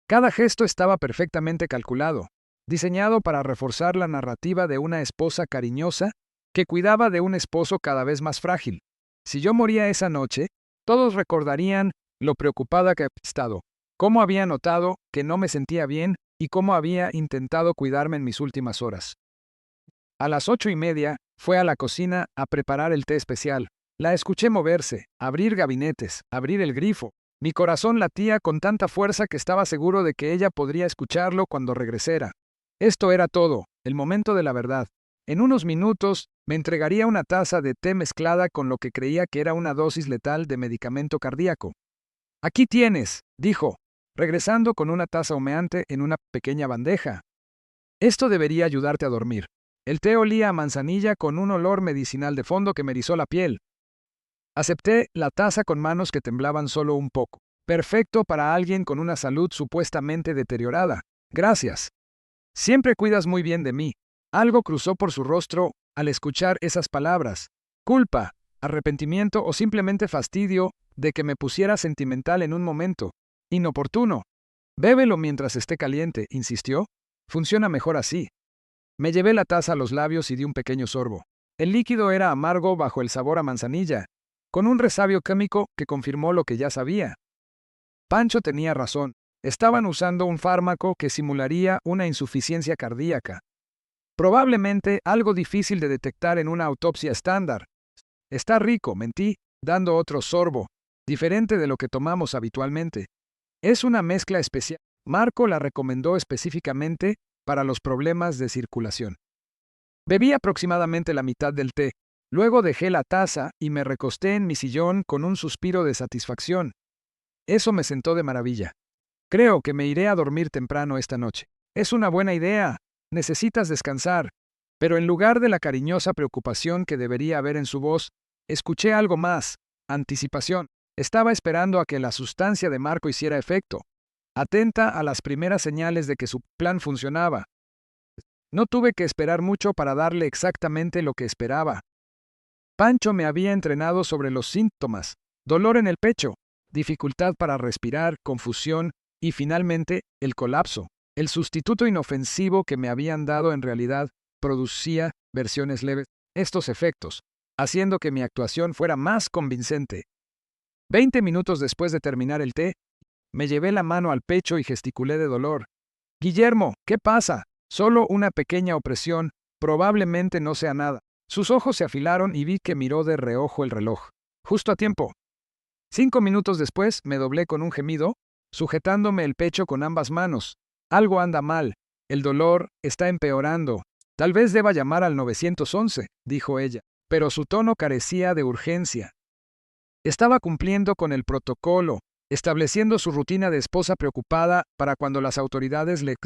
Cada gesto estaba perfectamente calculado, diseñado para reforzar la narrativa de una esposa cariñosa que cuidaba de un esposo cada vez más frágil. Si yo moría esa noche, todos recordarían lo preocupada que había estado, cómo había notado que no me sentía bien y cómo había intentado cuidarme en mis últimas horas. A las 8:30 fue a la cocina a preparar el té especial. La escuché moverse, abrir gabinetes, abrir el grifo. Mi corazón latía con tanta fuerza que estaba seguro de que ella podría escucharlo cuando regresara. Esto era todo, el momento de la verdad. En unos minutos, me entregaría una taza de té mezclada con lo que creía que era una dosis letal de medicamento cardíaco. Aquí tienes, dijo, regresando con una taza humeante en una pequeña bandeja. Esto debería ayudarte a dormir. El té olía a manzanilla con un olor medicinal de fondo que me erizó la piel. Acepté la taza con manos que temblaban solo un poco. Perfecto para alguien con una salud supuestamente deteriorada. Gracias. Siempre cuidas muy bien de mí. Algo cruzó por su rostro al escuchar esas palabras. Culpa, arrepentimiento o simplemente fastidio de que me pusiera sentimental en un momento. Inoportuno. Bébelo mientras esté caliente, insistió. Funciona mejor así. Me llevé la taza a los labios y di un pequeño sorbo. El líquido era amargo bajo el sabor a manzanilla, con un resabio químico que confirmó lo que ya sabía. Pancho tenía razón. Estaban usando un fármaco que simularía una insuficiencia cardíaca. Probablemente algo difícil de detectar en una autopsia estándar. Está rico, mentí, dando otro sorbo, diferente de lo que tomamos habitualmente. Es una mezcla especial. Marco la recomendó específicamente para los problemas de circulación. Bebí aproximadamente la mitad del té. Luego dejé la taza y me recosté en mi sillón con un suspiro de satisfacción. Eso me sentó de maravilla. Creo que me iré a dormir temprano esta noche. Es una buena idea. Necesitas descansar. Pero en lugar de la cariñosa preocupación que debería haber en su voz, escuché algo más. Anticipación. Estaba esperando a que la sustancia de Marco hiciera efecto. Atenta a las primeras señales de que su plan funcionaba. No tuve que esperar mucho para darle exactamente lo que esperaba. Pancho me había entrenado sobre los síntomas: dolor en el pecho, dificultad para respirar, confusión y finalmente el colapso. El sustituto inofensivo que me habían dado en realidad producía versiones leves de estos efectos, haciendo que mi actuación fuera más convincente. 20 minutos después de terminar el té, me llevé la mano al pecho y gesticulé de dolor. Guillermo, ¿qué pasa? Solo una pequeña opresión, probablemente no sea nada. Sus ojos se afilaron y vi que miró de reojo el reloj. Justo a tiempo. 5 minutos después me doblé con un gemido, sujetándome el pecho con ambas manos. Algo anda mal. El dolor está empeorando. Tal vez deba llamar al 911, dijo ella, pero su tono carecía de urgencia. Estaba cumpliendo con el protocolo, estableciendo su rutina de esposa preocupada para cuando las autoridades le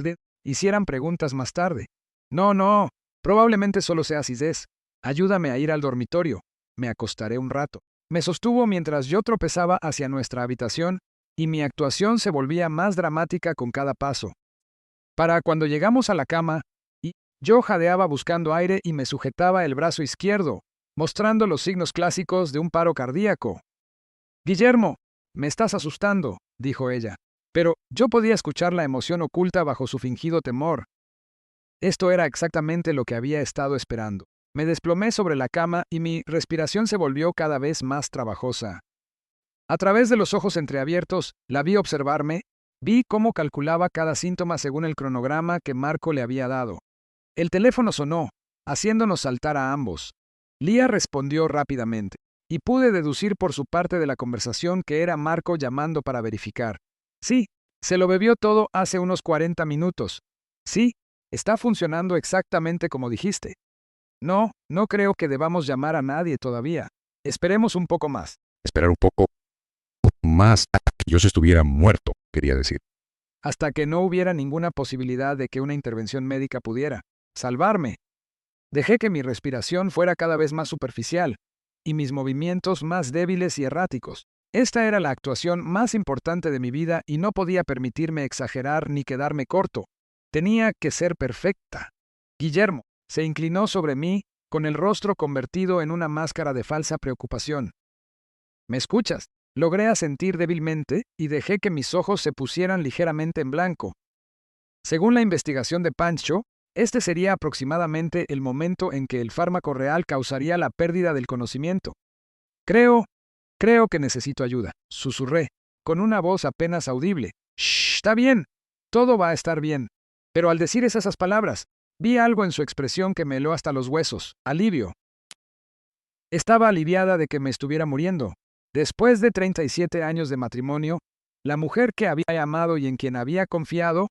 hicieran preguntas más tarde. No, probablemente solo sea acidez. Ayúdame a ir al dormitorio. Me acostaré un rato. Me sostuvo mientras yo tropezaba hacia nuestra habitación, y mi actuación se volvía más dramática con cada paso. Para cuando llegamos a la cama, yo jadeaba buscando aire y me sujetaba el brazo izquierdo, mostrando los signos clásicos de un paro cardíaco. Guillermo, me estás asustando, dijo ella, pero yo podía escuchar la emoción oculta bajo su fingido temor. Esto era exactamente lo que había estado esperando. Me desplomé sobre la cama y mi respiración se volvió cada vez más trabajosa. A través de los ojos entreabiertos, la vi observarme, vi cómo calculaba cada síntoma según el cronograma que Marco le había dado. El teléfono sonó, haciéndonos saltar a ambos. Lia respondió rápidamente, y pude deducir por su parte de la conversación que era Marco llamando para verificar. Sí, se lo bebió todo hace unos 40 minutos. Sí, está funcionando exactamente como dijiste. No creo que debamos llamar a nadie todavía. Esperemos un poco más. Esperar un poco más a que yo estuviera muerto, quería decir. Hasta que no hubiera ninguna posibilidad de que una intervención médica pudiera salvarme. Dejé que mi respiración fuera cada vez más superficial y mis movimientos más débiles y erráticos. Esta era la actuación más importante de mi vida y no podía permitirme exagerar ni quedarme corto. Tenía que ser perfecta. Guillermo se inclinó sobre mí con el rostro convertido en una máscara de falsa preocupación. ¿Me escuchas? Logré asentir débilmente y dejé que mis ojos se pusieran ligeramente en blanco. Según la investigación de Pancho, este sería aproximadamente el momento en que el fármaco real causaría la pérdida del conocimiento. Creo que necesito ayuda, susurré, con una voz apenas audible. Shh, está bien, todo va a estar bien. Pero al decir esas palabras, vi algo en su expresión que me heló hasta los huesos, alivio. Estaba aliviada de que me estuviera muriendo. Después de 37 años de matrimonio, la mujer que había amado y en quien había confiado,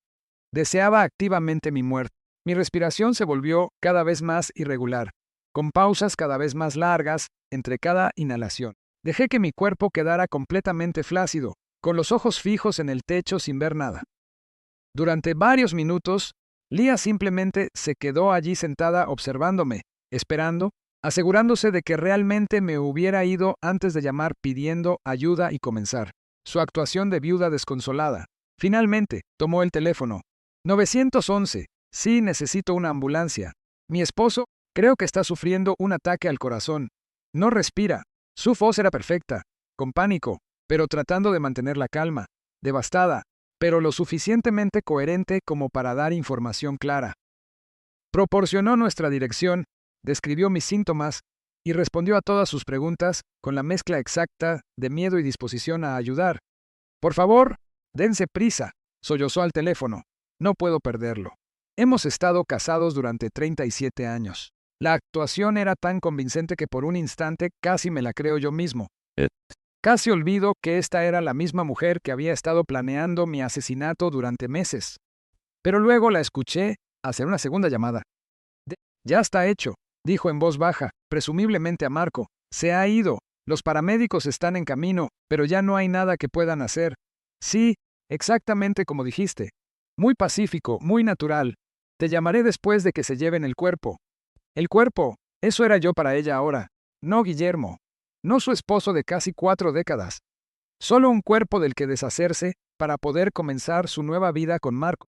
deseaba activamente mi muerte. Mi respiración se volvió cada vez más irregular, con pausas cada vez más largas entre cada inhalación. Dejé que mi cuerpo quedara completamente flácido, con los ojos fijos en el techo sin ver nada. Durante varios minutos, Lia simplemente se quedó allí sentada observándome, esperando, asegurándose de que realmente me hubiera ido antes de llamar pidiendo ayuda y comenzar. Su actuación de viuda desconsolada. Finalmente, tomó el teléfono. 911. Sí, necesito una ambulancia. Mi esposo, creo que está sufriendo un ataque al corazón. No respira. Su voz era perfecta, con pánico, pero tratando de mantener la calma. Devastada, pero lo suficientemente coherente como para dar información clara. Proporcionó nuestra dirección, describió mis síntomas y respondió a todas sus preguntas con la mezcla exacta de miedo y disposición a ayudar. Por favor, dense prisa, sollozó al teléfono. No puedo perderlo. Hemos estado casados durante 37 años. La actuación era tan convincente que por un instante casi me la creo yo mismo. Casi olvido que esta era la misma mujer que había estado planeando mi asesinato durante meses. Pero luego la escuché hacer una segunda llamada. Ya está hecho, dijo en voz baja, presumiblemente a Marco. Se ha ido. Los paramédicos están en camino, pero ya no hay nada que puedan hacer. Sí, exactamente como dijiste. Muy pacífico, muy natural. Te llamaré después de que se lleven el cuerpo. El cuerpo, eso era yo para ella ahora. No Guillermo. No su esposo de casi 4 décadas. Solo un cuerpo del que deshacerse para poder comenzar su nueva vida con Marco.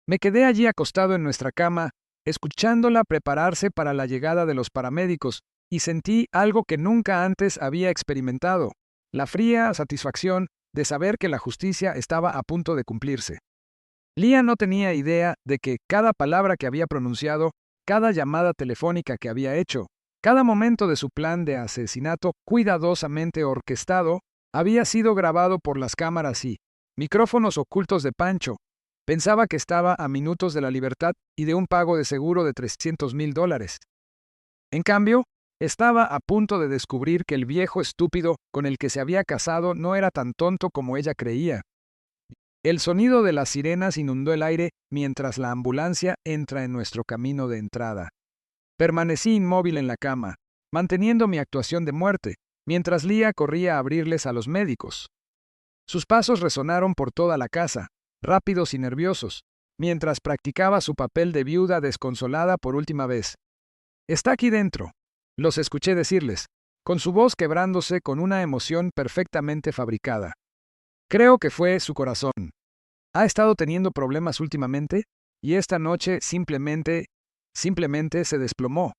Me quedé allí acostado en nuestra cama, escuchándola prepararse para la llegada de los paramédicos, y sentí algo que nunca antes había experimentado, la fría satisfacción de saber que la justicia estaba a punto de cumplirse. Lia no tenía idea de que cada palabra que había pronunciado, cada llamada telefónica que había hecho, cada momento de su plan de asesinato cuidadosamente orquestado, había sido grabado por las cámaras y micrófonos ocultos de Pancho. Pensaba que estaba a minutos de la libertad y de un pago de seguro de $300,000. En cambio, estaba a punto de descubrir que el viejo estúpido con el que se había casado no era tan tonto como ella creía. El sonido de las sirenas inundó el aire mientras la ambulancia entra en nuestro camino de entrada. Permanecí inmóvil en la cama, manteniendo mi actuación de muerte, mientras Lia corría a abrirles a los médicos. Sus pasos resonaron por toda la casa, rápidos y nerviosos, mientras practicaba su papel de viuda desconsolada por última vez. «Está aquí dentro», los escuché decirles, con su voz quebrándose con una emoción perfectamente fabricada. Creo que fue su corazón. Ha estado teniendo problemas últimamente, y esta noche simplemente se desplomó.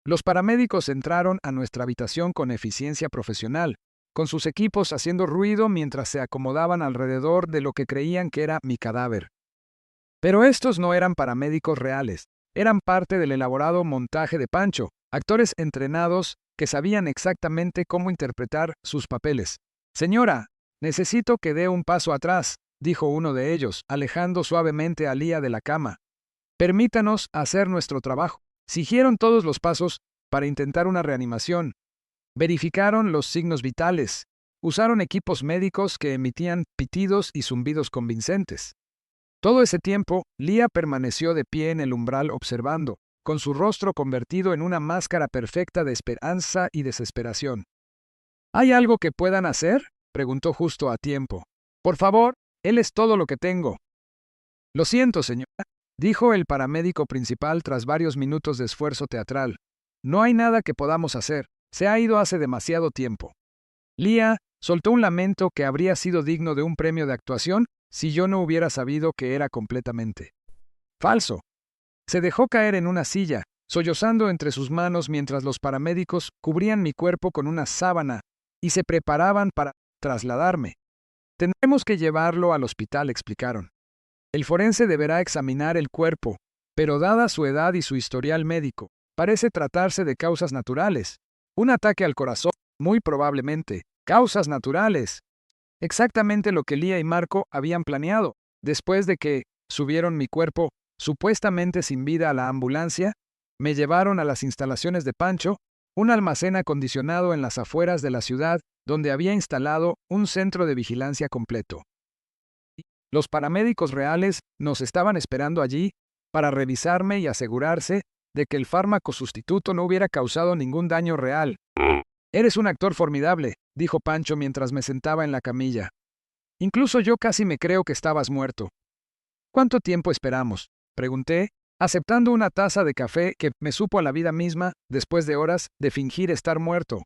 Los paramédicos entraron a nuestra habitación con eficiencia profesional, con sus equipos haciendo ruido mientras se acomodaban alrededor de lo que creían que era mi cadáver. Pero estos no eran paramédicos reales, eran parte del elaborado montaje de Pancho, actores entrenados que sabían exactamente cómo interpretar sus papeles. «Señora, necesito que dé un paso atrás», dijo uno de ellos, alejando suavemente a Lia de la cama. «Permítanos hacer nuestro trabajo». Siguieron todos los pasos para intentar una reanimación. Verificaron los signos vitales. Usaron equipos médicos que emitían pitidos y zumbidos convincentes. Todo ese tiempo, Lia permaneció de pie en el umbral observando, con su rostro convertido en una máscara perfecta de esperanza y desesperación. ¿Hay algo que puedan hacer?, preguntó justo a tiempo. Por favor, él es todo lo que tengo. Lo siento, señora, dijo el paramédico principal tras varios minutos de esfuerzo teatral. No hay nada que podamos hacer. Se ha ido hace demasiado tiempo. Leah soltó un lamento que habría sido digno de un premio de actuación si yo no hubiera sabido que era completamente falso. Se dejó caer en una silla, sollozando entre sus manos mientras los paramédicos cubrían mi cuerpo con una sábana y se preparaban para trasladarme. Tendremos que llevarlo al hospital, explicaron. El forense deberá examinar el cuerpo, pero dada su edad y su historial médico, parece tratarse de causas naturales. Un ataque al corazón, muy probablemente. Causas naturales. Exactamente lo que Leah y Marco habían planeado. Después de que subieron mi cuerpo, supuestamente sin vida, a la ambulancia, me llevaron a las instalaciones de Pancho, un almacén acondicionado en las afueras de la ciudad, donde había instalado un centro de vigilancia completo. Los paramédicos reales nos estaban esperando allí para revisarme y asegurarse de que el fármaco sustituto no hubiera causado ningún daño real. Eres un actor formidable, dijo Pancho mientras me sentaba en la camilla. Incluso yo casi me creo que estabas muerto. ¿Cuánto tiempo esperamos?, pregunté, aceptando una taza de café que me supo a la vida misma después de horas de fingir estar muerto.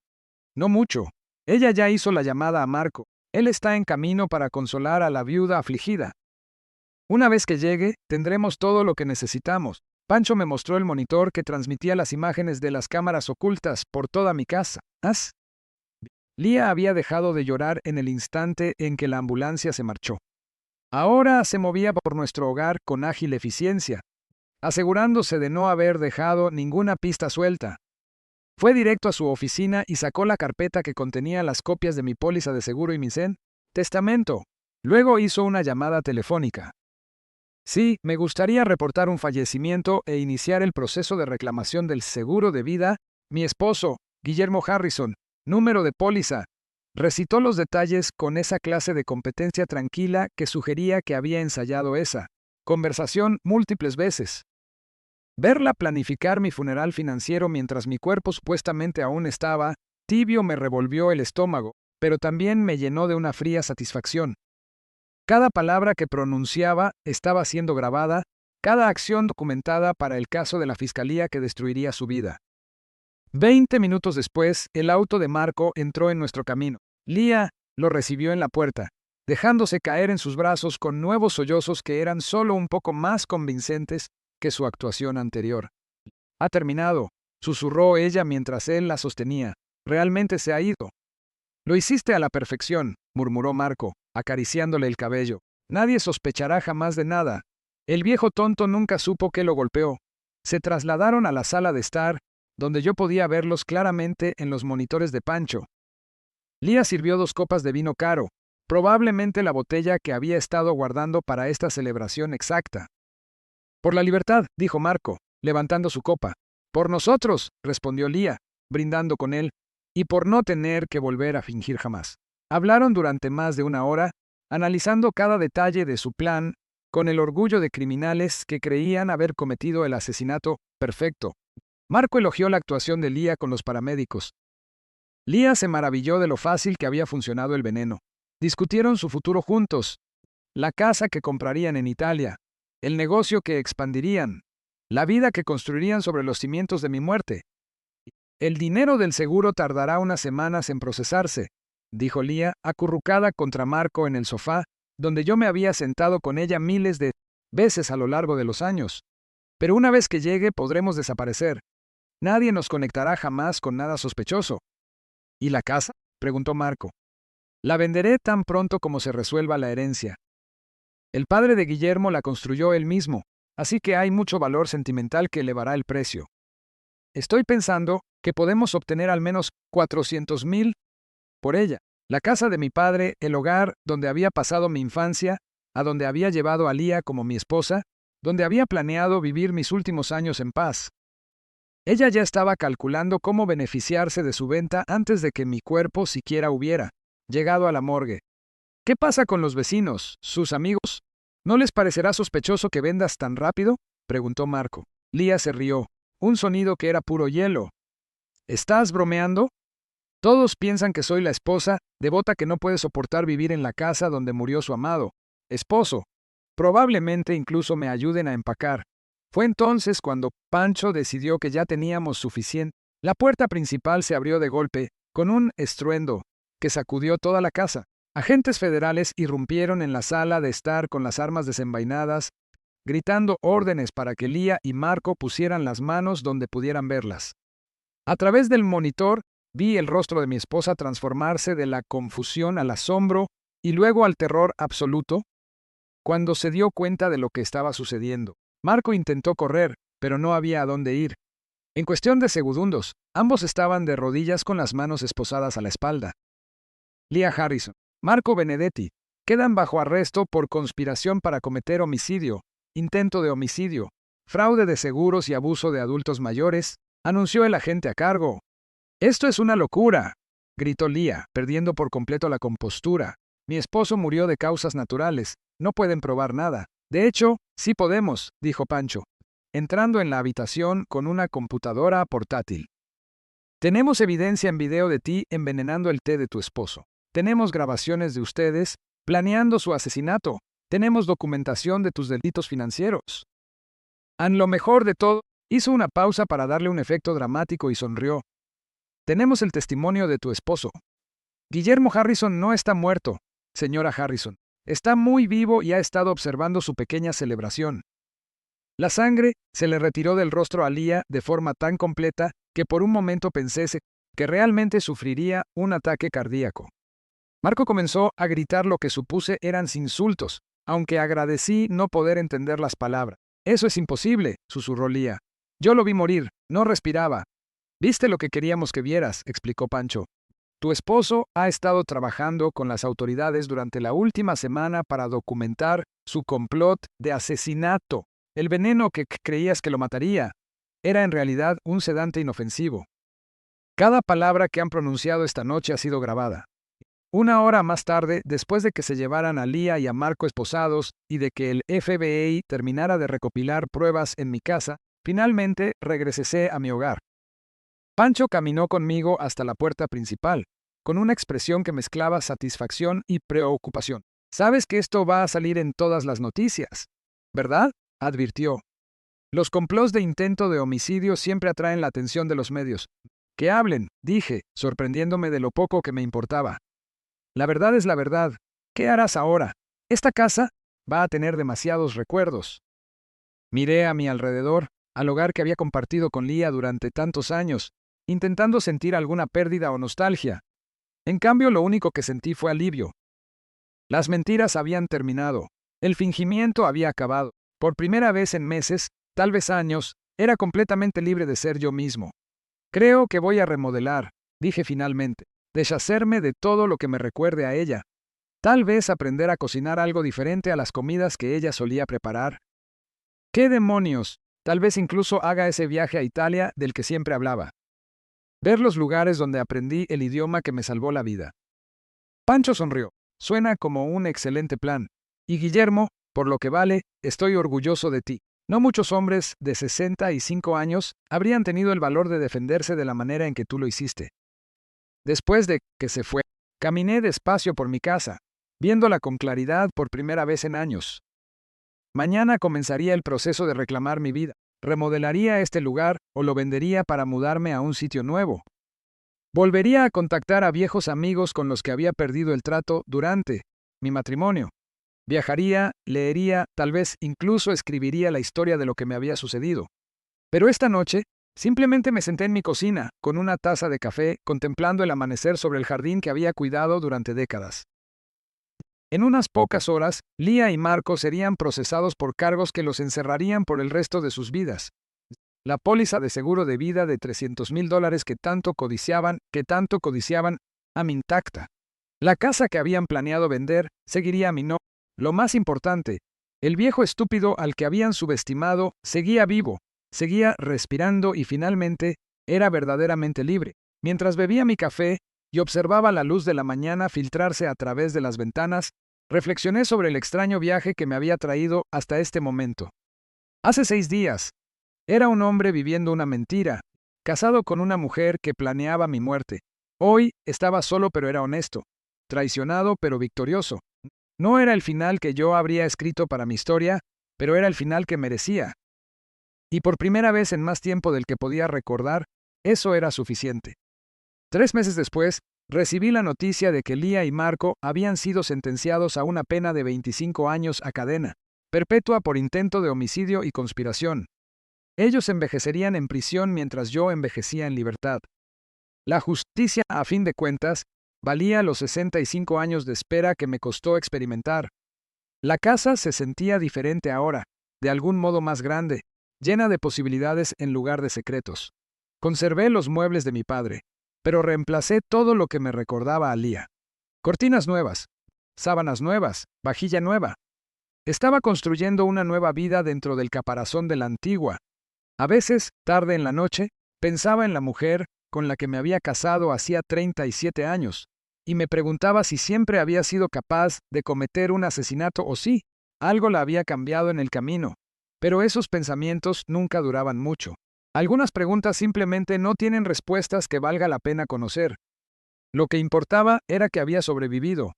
No mucho. Ella ya hizo la llamada a Marco. Él está en camino para consolar a la viuda afligida. Una vez que llegue, tendremos todo lo que necesitamos. Pancho me mostró el monitor que transmitía las imágenes de las cámaras ocultas por toda mi casa. Leah había dejado de llorar en el instante en que la ambulancia se marchó. Ahora se movía por nuestro hogar con ágil eficiencia, asegurándose de no haber dejado ninguna pista suelta. Fue directo a su oficina y sacó la carpeta que contenía las copias de mi póliza de seguro y mi testamento. Luego hizo una llamada telefónica. Sí, me gustaría reportar un fallecimiento e iniciar el proceso de reclamación del seguro de vida. Mi esposo, Guillermo Harrison, número de póliza. Recitó los detalles con esa clase de competencia tranquila que sugería que había ensayado esa conversación múltiples veces. Verla planificar mi funeral financiero mientras mi cuerpo supuestamente aún estaba tibio me revolvió el estómago, pero también me llenó de una fría satisfacción. Cada palabra que pronunciaba estaba siendo grabada, cada acción documentada para el caso de la fiscalía que destruiría su vida. 20 minutos después, el auto de Marco entró en nuestro camino. Leah lo recibió en la puerta, dejándose caer en sus brazos con nuevos sollozos que eran solo un poco más convincentes que su actuación anterior. Ha terminado, susurró ella mientras él la sostenía. Realmente se ha ido. Lo hiciste a la perfección, murmuró Marco, acariciándole el cabello. Nadie sospechará jamás de nada. El viejo tonto nunca supo que lo golpeó. Se trasladaron a la sala de estar, donde yo podía verlos claramente en los monitores de Pancho. Leah sirvió 2 copas de vino caro, probablemente la botella que había estado guardando para esta celebración exacta. Por la libertad, dijo Marco, levantando su copa. Por nosotros, respondió Leah, brindando con él, y por no tener que volver a fingir jamás. Hablaron durante más de 1 hora, analizando cada detalle de su plan, con el orgullo de criminales que creían haber cometido el asesinato perfecto. Marco elogió la actuación de Leah con los paramédicos. Leah se maravilló de lo fácil que había funcionado el veneno. Discutieron su futuro juntos, la casa que comprarían en Italia, el negocio que expandirían, la vida que construirían sobre los cimientos de mi muerte. El dinero del seguro tardará unas semanas en procesarse, dijo Leah, acurrucada contra Marco en el sofá, donde yo me había sentado con ella miles de veces a lo largo de los años. Pero una vez que llegue podremos desaparecer. Nadie nos conectará jamás con nada sospechoso. ¿Y la casa?, preguntó Marco. La venderé tan pronto como se resuelva la herencia. El padre de Guillermo la construyó él mismo, así que hay mucho valor sentimental que elevará el precio. Estoy pensando que podemos obtener al menos 400,000 por ella. La casa de mi padre, el hogar donde había pasado mi infancia, a donde había llevado a Leah como mi esposa, donde había planeado vivir mis últimos años en paz. Ella ya estaba calculando cómo beneficiarse de su venta antes de que mi cuerpo siquiera hubiera llegado a la morgue. ¿Qué pasa con los vecinos, sus amigos? ¿No les parecerá sospechoso que vendas tan rápido?, preguntó Marco. Leah se rió. un sonido que era puro hielo. ¿Estás bromeando? Todos piensan que soy la esposa, devota que no puede soportar vivir en la casa donde murió su amado esposo. Probablemente incluso me ayuden a empacar. Fue entonces cuando Pancho decidió que ya teníamos suficiente. La puerta principal se abrió de golpe, con un estruendo que sacudió toda la casa. Agentes federales irrumpieron en la sala de estar con las armas desenvainadas, gritando órdenes para que Lía y Marco pusieran las manos donde pudieran verlas. A través del monitor, vi el rostro de mi esposa transformarse de la confusión al asombro y luego al terror absoluto, cuando se dio cuenta de lo que estaba sucediendo. Marco intentó correr, pero no había a dónde ir. En cuestión de segundos, ambos estaban de rodillas con las manos esposadas a la espalda. Lía Harrison, Marco Benedetti, quedan bajo arresto por conspiración para cometer homicidio, intento de homicidio, fraude de seguros y abuso de adultos mayores, anunció el agente a cargo. «Esto es una locura», gritó Lía, perdiendo por completo la compostura. «Mi esposo murió de causas naturales. No pueden probar nada». «De hecho, sí podemos», dijo Pancho, entrando en la habitación con una computadora portátil. «Tenemos evidencia en video de ti envenenando el té de tu esposo. Tenemos grabaciones de ustedes planeando su asesinato. Tenemos documentación de tus delitos financieros». Lo mejor de todo, hizo una pausa para darle un efecto dramático y sonrió. «Tenemos el testimonio de tu esposo. Guillermo Harrison no está muerto, señora Harrison. Está muy vivo y ha estado observando su pequeña celebración». La sangre se le retiró del rostro a Lía de forma tan completa que por un momento pensé que realmente sufriría un ataque cardíaco. Marco comenzó a gritar lo que supuse eran insultos, aunque agradecí no poder entender las palabras. «Eso es imposible», susurró Lía. «Yo lo vi morir, no respiraba». «Viste lo que queríamos que vieras», explicó Pancho. «Tu esposo ha estado trabajando con las autoridades durante la última semana para documentar su complot de asesinato. El veneno que creías que lo mataría era en realidad un sedante inofensivo. Cada palabra que han pronunciado esta noche ha sido grabada». Una hora más tarde, después de que se llevaran a Lía y a Marco esposados y de que el FBI terminara de recopilar pruebas en mi casa, finalmente regresé a mi hogar. Pancho caminó conmigo hasta la puerta principal, con una expresión que mezclaba satisfacción y preocupación. «Sabes que esto va a salir en todas las noticias, ¿verdad?», advirtió. «Los complots de intento de homicidio siempre atraen la atención de los medios». «Que hablen», dije, sorprendiéndome de lo poco que me importaba. «La verdad es la verdad. ¿Qué harás ahora? Esta casa va a tener demasiados recuerdos». Miré a mi alrededor, al hogar que había compartido con Lía durante tantos años, intentando sentir alguna pérdida o nostalgia. En cambio, lo único que sentí fue alivio. Las mentiras habían terminado. El fingimiento había acabado. Por primera vez en meses, tal vez años, era completamente libre de ser yo mismo. «Creo que voy a remodelar», dije finalmente. «Deshacerme de todo lo que me recuerde a ella. Tal vez aprender a cocinar algo diferente a las comidas que ella solía preparar. ¿Qué demonios? Tal vez incluso haga ese viaje a Italia del que siempre hablaba. Ver los lugares donde aprendí el idioma que me salvó la vida». Pancho sonrió. «Suena como un excelente plan. Y Guillermo, por lo que vale, estoy orgulloso de ti. No muchos hombres de 65 años habrían tenido el valor de defenderse de la manera en que tú lo hiciste». Después de que se fue, caminé despacio por mi casa, viéndola con claridad por primera vez en años. Mañana comenzaría el proceso de reclamar mi vida. Remodelaría este lugar o lo vendería para mudarme a un sitio nuevo. Volvería a contactar a viejos amigos con los que había perdido el trato durante mi matrimonio. Viajaría, leería, tal vez incluso escribiría la historia de lo que me había sucedido. Pero esta noche, simplemente me senté en mi cocina, con una taza de café, contemplando el amanecer sobre el jardín que había cuidado durante décadas. En unas pocas horas, Lía y Marco serían procesados por cargos que los encerrarían por el resto de sus vidas. La póliza de seguro de vida de $300,000 que tanto codiciaban, intacta. La casa que habían planeado vender seguiría a mi nombre. Lo más importante, el viejo estúpido al que habían subestimado seguía vivo, seguía respirando y finalmente era verdaderamente libre. Mientras bebía mi café y observaba la luz de la mañana filtrarse a través de las ventanas, reflexioné sobre el extraño viaje que me había traído hasta este momento. Hace 6 días, Era un hombre viviendo una mentira, casado con una mujer que planeaba mi muerte. Hoy estaba solo pero era honesto, traicionado pero victorioso. No era el final que yo habría escrito para mi historia, pero era el final que merecía. Y por primera vez en más tiempo del que podía recordar, eso era suficiente. 3 meses después, recibí la noticia de que Lía y Marco habían sido sentenciados a una pena de 25 años a cadena perpetua por intento de homicidio y conspiración. Ellos envejecerían en prisión mientras yo envejecía en libertad. La justicia, a fin de cuentas, valía los 65 años de espera que me costó experimentar. La casa se sentía diferente ahora, de algún modo más grande, llena de posibilidades en lugar de secretos. Conservé los muebles de mi padre, pero reemplacé todo lo que me recordaba a Lía. Cortinas nuevas, sábanas nuevas, vajilla nueva. Estaba construyendo una nueva vida dentro del caparazón de la antigua. A veces, tarde en la noche, pensaba en la mujer con la que me había casado hacía 37 años, y me preguntaba si siempre había sido capaz de cometer un asesinato o si algo la había cambiado en el camino. Pero esos pensamientos nunca duraban mucho. Algunas preguntas simplemente no tienen respuestas que valga la pena conocer. Lo que importaba era que había sobrevivido,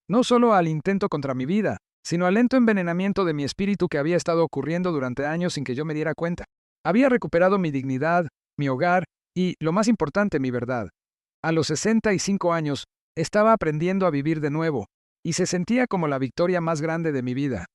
no solo al intento contra mi vida, sino al lento envenenamiento de mi espíritu que había estado ocurriendo durante años sin que yo me diera cuenta. Había recuperado mi dignidad, mi hogar y, lo más importante, mi verdad. A los 65 años, estaba aprendiendo a vivir de nuevo, y se sentía como la victoria más grande de mi vida.